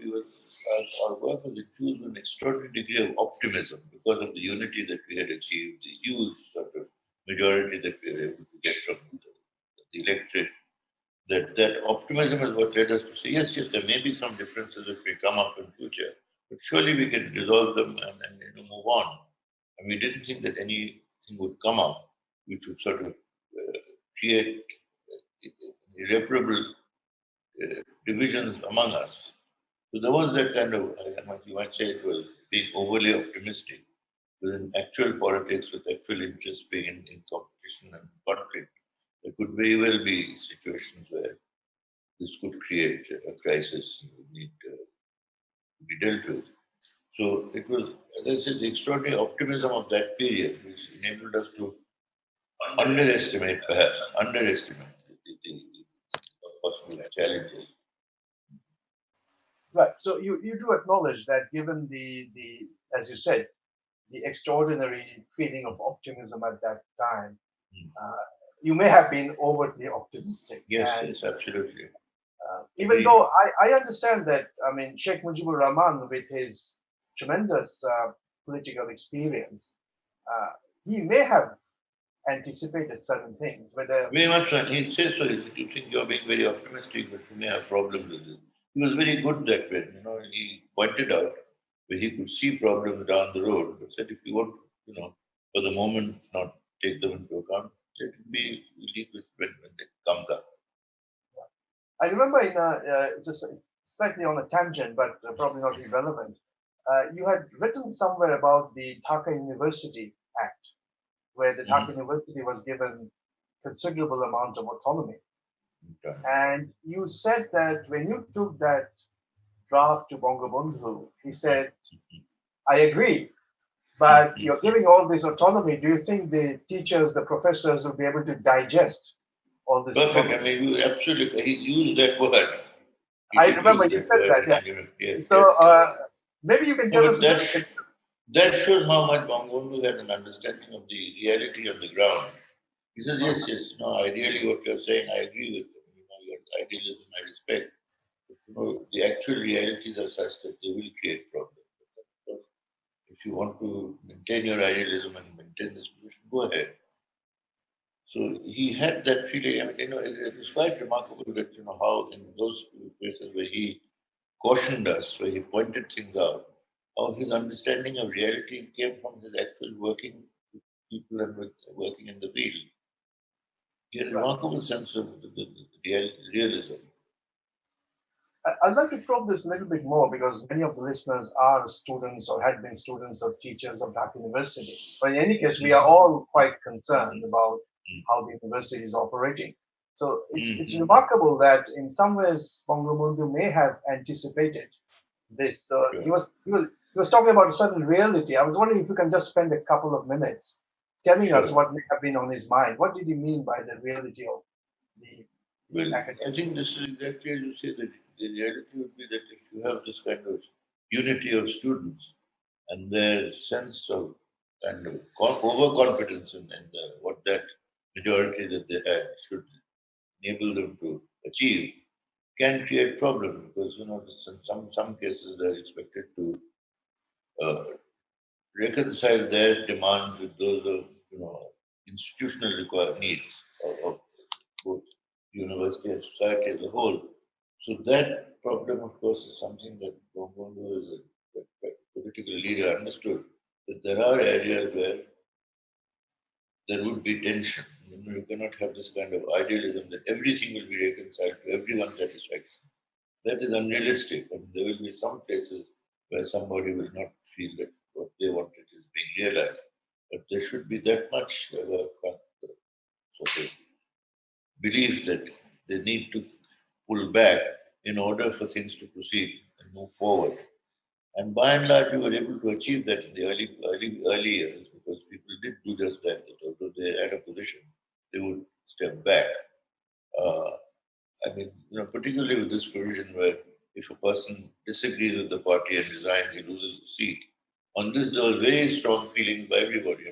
our work was infused with an extraordinary degree of optimism because of the unity that we had achieved, the huge sort of majority that we were able to get from the electorate. That optimism is what led us to say, yes, there may be some differences that may come up in future, but surely we can resolve them and move on. And we didn't think that anything would come up which would sort of create irreparable divisions among us. So there was that kind of, you might say it was being overly optimistic, but in actual politics with actual interests being in competition and conflict, there could very well be situations where this could create a crisis and would need to be dealt with. So it was, as I said, the extraordinary optimism of that period which enabled us to underestimate the possible challenges. Right. So you do acknowledge that given the as you said, the extraordinary feeling of optimism at that time, you may have been overtly optimistic. Yes, absolutely. Even though I understand that, I mean, Sheikh Mujibur Rahman, with his tremendous political experience, he may have anticipated certain things. Whether very much, and he says so. You think you're being very optimistic, but you may have problems with it. He was very good that way. He pointed out where he could see problems down the road, but said if you want, for the moment, not take them into account, let it be deal with when it comes up. I remember just slightly on a tangent, but probably not irrelevant. You had written somewhere about the Dhaka University Act, where the Dhaka University was given considerable amount of autonomy. Okay. And you said that when you took that draft to Bangabandhu, he said, I agree, but you're giving all this autonomy. Do you think the teachers, the professors will be able to digest all this. Perfect. I mean, you absolutely, he used that word. I remember you said that, yeah. Yes, so yes. maybe you can No, tell but us. that shows how much Bangabandhu had an understanding of the reality on the ground. He says, yes, no, ideally what you're saying, I agree with. Your idealism, I respect. But, the actual realities are such that they will create problems. If you want to maintain your idealism and maintain this position, go ahead. So he had that feeling. I mean, it was quite remarkable that, how in those places where he cautioned us, where he pointed things out, how his understanding of reality came from his actual working with people and working in the field. He had a remarkable sense of the realism. I'd like to probe this a little bit more because many of the listeners are students or had been students or teachers of Dhaka University. But in any case, we are all quite concerned about how the university is operating. So it's remarkable that in some ways Bangabandhu may have anticipated this. Sure. He was talking about a certain reality. I was wondering if you can just spend a couple of minutes telling us what may have been on his mind. What did he mean by the reality of the academic? I think this is exactly as you say, that the reality would be that if you have this kind of unity of students and their sense of kind of overconfidence in what that majority that they had should enable them to achieve, can create problems because in some cases they're expected to reconcile their demands with those of institutional needs of both university and society as a whole. So that problem, of course, is something that Bangabandhu as a political leader understood, that there are areas where there would be tension. You cannot have this kind of idealism that everything will be reconciled to everyone's satisfaction. That is unrealistic. I mean, there will be some places where somebody will not feel that what they wanted is being realized. But there should be that much of a sort of belief that they need to pull back in order for things to proceed and move forward. And by and large, we were able to achieve that in the early years because people did do just that. That although they had a position, they would step back. Particularly with this provision where if a person disagrees with the party and resigns, he loses his seat. On this, there was very strong feeling by everybody.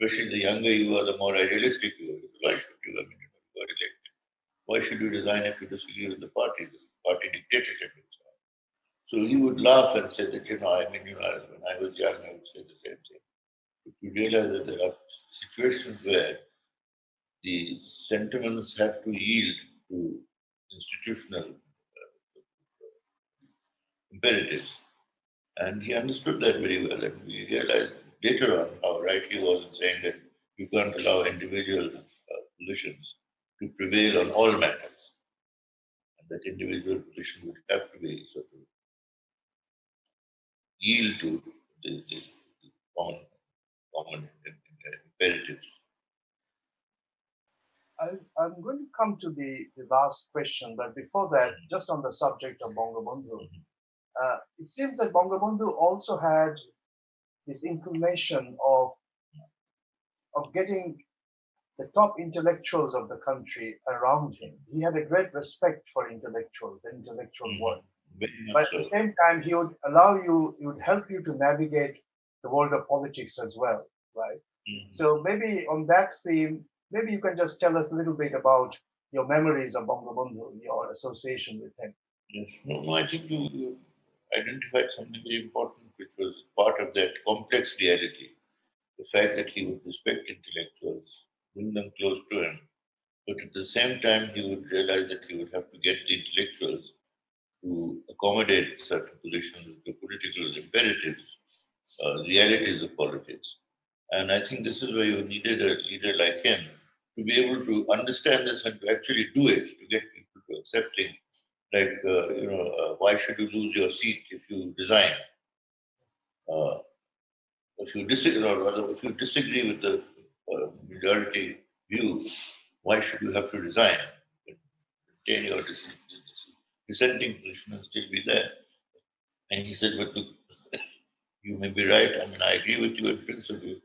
Especially the younger you are, the more idealistic you are. Why should you? You got elected. Why should you resign if you disagree with the party? This party dictatorship and so on. So he would laugh and say that, when I was young, I would say the same thing. But you realize that there are situations where the sentiments have to yield to institutional imperatives. And he understood that very well. And we realized later on how right he was in saying that you can't allow individual positions to prevail on all matters. And that individual position would have to be sort of yield to the common imperatives. I'm going to come to the last question, but before that, just on the subject of Bangabandhu, it seems that Bangabandhu also had this inclination of getting the top intellectuals of the country around him. He had a great respect for intellectuals and intellectual work. But at the same time, he would he would help you to navigate the world of politics as well, right? So maybe on that theme, maybe you can just tell us a little bit about your memories of Bangabandhu, your association with him. Yes, no, I think you identified something very important, which was part of that complex reality. The fact that he would respect intellectuals, bring them close to him, but at the same time, he would realize that he would have to get the intellectuals to accommodate certain positions with the political imperatives, realities of politics. And I think this is where you needed a leader like him to be able to understand this and to actually do it, to get people to accepting, like, why should you lose your seat if you resign? If you disagree, or rather, if you disagree with the majority view, why should you have to resign? Maintain your dissenting position and still be there. And he said, but look, you may be right. I agree with you in principle,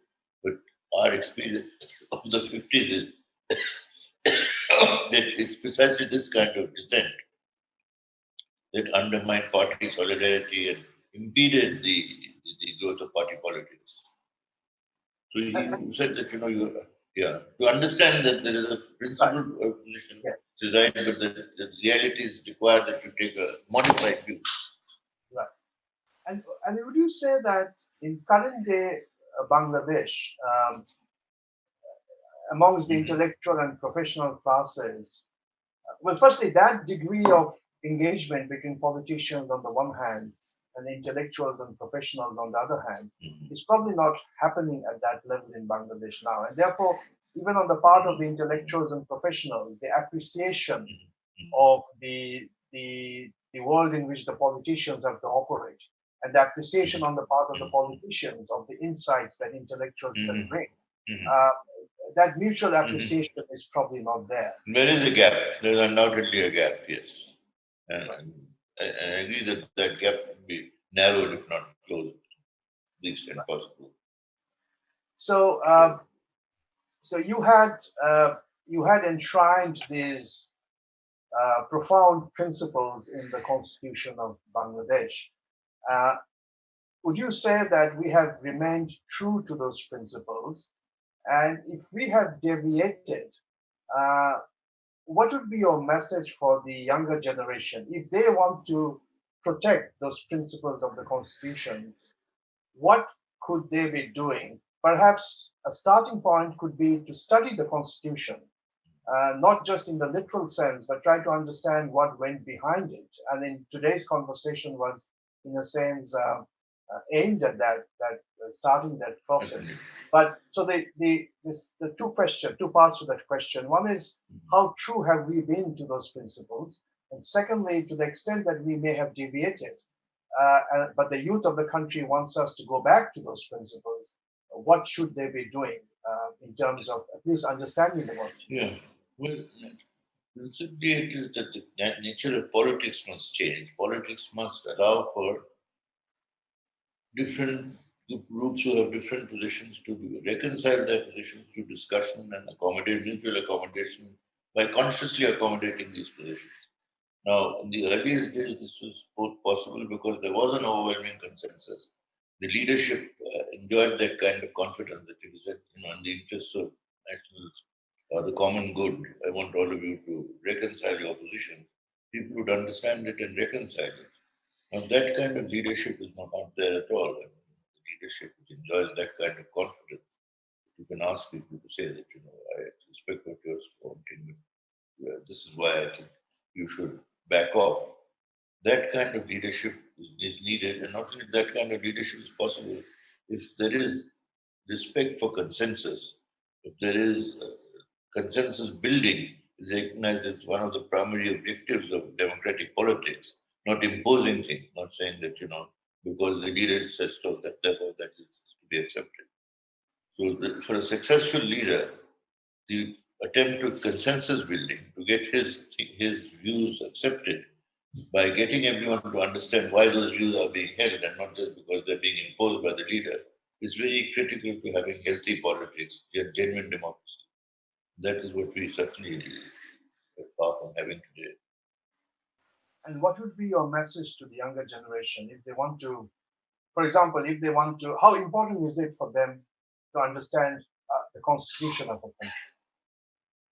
but our experience of the 50s is it's precisely this kind of dissent that undermined party solidarity and impeded the growth of party politics. So you said that, to understand that there is a principled position, which is right, but the realities require that you take a modified view. Right. And would you say that in current day Bangladesh, amongst the intellectual and professional classes, well, firstly, that degree of engagement between politicians on the one hand and intellectuals and professionals on the other hand is probably not happening at that level in Bangladesh now. And therefore, even on the part of the intellectuals and professionals, the appreciation of the world in which the politicians have to operate, and the appreciation on the part of the politicians of the insights that intellectuals can bring, that mutual appreciation is probably not there. There is a gap. There is undoubtedly a gap, yes. And I agree that that gap should be narrowed, if not closed, to the extent possible. So, so you had enshrined these profound principles in the Constitution of Bangladesh. Would you say that we have remained true to those principles? And if we have deviated, what would be your message for the younger generation? If they want to protect those principles of the Constitution, what could they be doing? Perhaps a starting point could be to study the Constitution, not just in the literal sense, but try to understand what went behind it. And in today's conversation was, in a sense, aimed at that starting that process. But so the two parts to that question. One is, how true have we been to those principles? And secondly, to the extent that we may have deviated, but the youth of the country wants us to go back to those principles, what should they be doing in terms of at least understanding the Constitution? Yeah, well, principally it is that the nature of politics must change. Politics must allow for different groups who have different positions to reconcile their positions through discussion and mutual accommodation by consciously accommodating these positions. Now, in the earliest days, this was both possible because there was an overwhelming consensus. The leadership enjoyed that kind of confidence that it was, in the interests of national, the common good. I want all of you to reconcile your position. People would understand it and reconcile it. Now, that kind of leadership is not there at all. I mean, the leadership which enjoys that kind of confidence, you can ask people to say that, I respect what you're wanting, but this is why I think you should back off. That kind of leadership is needed, and not only that kind of leadership is possible if there is respect for consensus, if there is consensus building is recognized as one of the primary objectives of democratic politics, not imposing things, not saying that, because the leader says so, that therefore that is to be accepted. So for a successful leader, the attempt to consensus building, to get his views accepted by getting everyone to understand why those views are being held and not just because they're being imposed by the leader, is very critical to having healthy politics, genuine democracy. That is what we certainly are far from having today. And what would be your message to the younger generation if they want to, for example, how important is it for them to understand the Constitution of a country?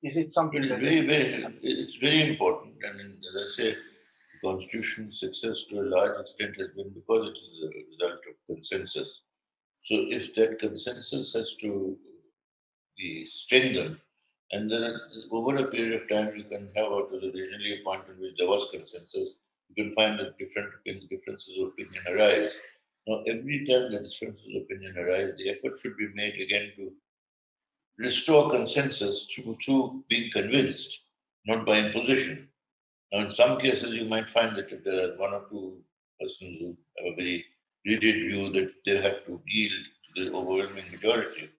Is it something it's very important. I mean, as I say, the Constitution's success to a large extent has been because it is a result of consensus. So if that consensus has to be strengthened, and then over a period of time, you can have what was originally a point in which there was consensus, you can find that differences of opinion arise. Now, every time the differences of opinion arise, the effort should be made again to restore consensus through being convinced, not by imposition. Now, in some cases, you might find that if there are one or two persons who have a very rigid view that they have to yield to the overwhelming majority,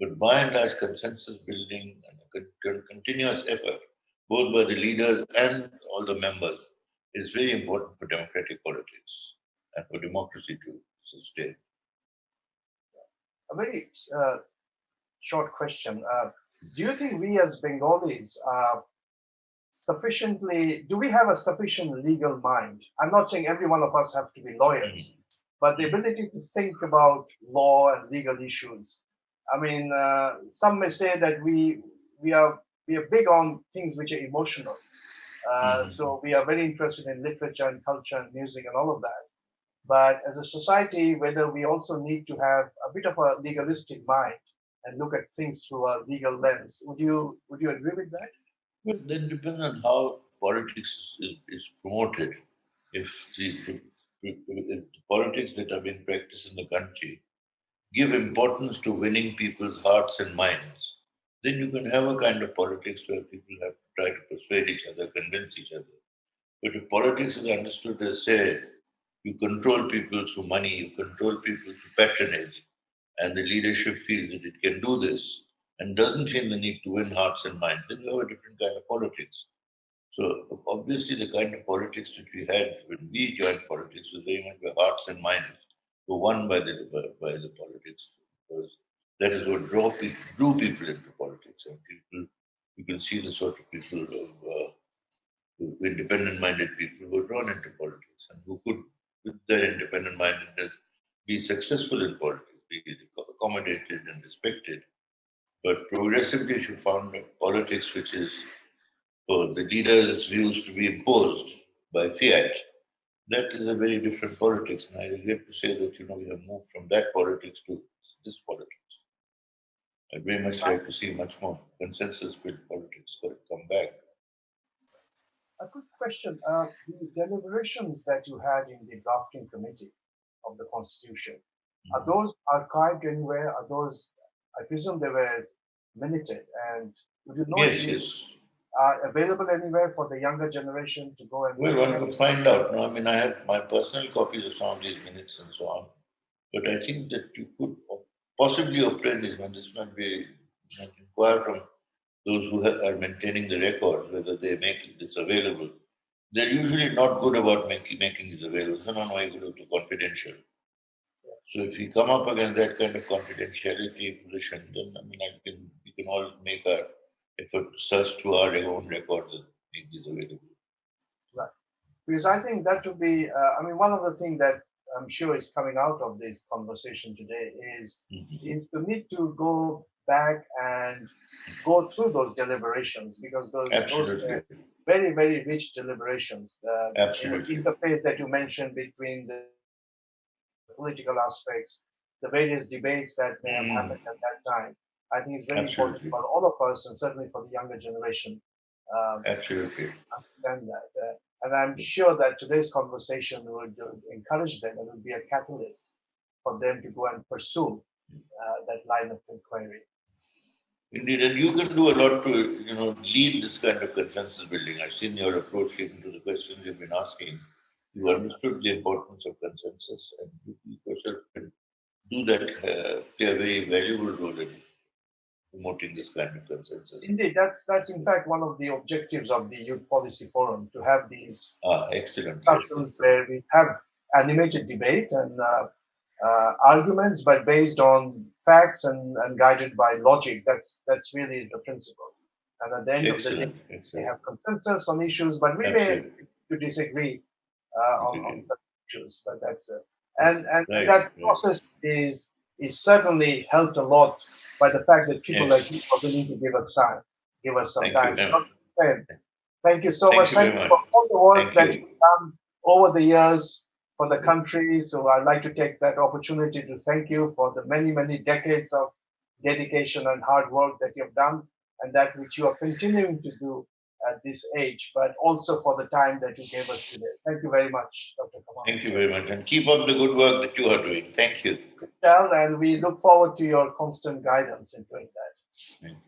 but by and large, consensus building and a continuous effort, both by the leaders and all the members, is very important for democratic politics and for democracy to sustain. A very short question. Do you think we as Bengalis do we have a sufficient legal mind? I'm not saying every one of us have to be lawyers, but the ability to think about law and legal issues. I mean, some may say that we are big on things which are emotional. So we are very interested in literature and culture and music and all of that. But as a society, whether we also need to have a bit of a legalistic mind and look at things through a legal lens. Would you agree with that? Well, then depends on how politics is promoted. If if the politics that are being practiced in the country give importance to winning people's hearts and minds, then you can have a kind of politics where people have to try to persuade each other, convince each other. But if politics is understood as, say, you control people through money, you control people through patronage, and the leadership feels that it can do this and doesn't feel the need to win hearts and minds, then you have a different kind of politics. So obviously the kind of politics that we had when we joined politics was very much where hearts and minds were won by the politics, because that is what drew people into politics, and people, you can see the sort of people of independent-minded people who were drawn into politics and who could, with their independent-mindedness, be successful in politics, be accommodated and respected. But progressively, if you found politics which is for the leaders' views to be imposed by fiat, that is a very different politics. And I regret to say that, we have moved from that politics to this politics. I'd very much like to see much more consensus-built politics come back. A good question. The deliberations that you had in the drafting committee of the Constitution, are those archived anywhere? Are those, I presume they were minuted, and would you know if these are available anywhere for the younger generation to go and... Well, one could find out. No, I mean, I have my personal copies of some of these minutes and so on, but I think that you could possibly obtain these minutes. Not be inquire from those who are maintaining the records whether they make this available. They're usually not good about making this available. So no, I go to confidential. So if we come up against that kind of confidentiality position, then we can all make our effort to search through our own records and make these available. Right. Because I think that would be, one of the things that I'm sure is coming out of this conversation today is the need to go back and go through those deliberations, because those were very, very rich deliberations. The interface that you mentioned between the political aspects, the various debates that may have happened at that time, I think it's very important for all of us, and certainly for the younger generation. Absolutely. Understand that. And I'm sure that today's conversation would encourage them, and will be a catalyst for them to go and pursue that line of inquiry. Indeed, and you can do a lot to, lead this kind of consensus building. I've seen your approach even to the questions you've been asking. You understood the importance of consensus, and you yourself can do that, play a very valuable role in promoting this kind of consensus. Indeed, that's in fact one of the objectives of the Youth Policy Forum, to have these excellent discussions where we have animated debate and arguments, but based on facts and guided by logic. That's really is the principle. And at the end of the day, we have consensus on issues, but we may disagree on issues. But that's it. And that process is certainly helped a lot by the fact that people like you are willing to give us some time. Thank you so much. Thank you for all the work that you've done over the years for the country. So I'd like to take that opportunity to thank you for the many, many decades of dedication and hard work that you've done, and that which you are continuing to do at this age, but also for the time that you gave us today. Thank you very much, Dr. Kamal. Thank you very much, and keep up the good work that you are doing. Thank you. And we look forward to your constant guidance in doing that. Thank you.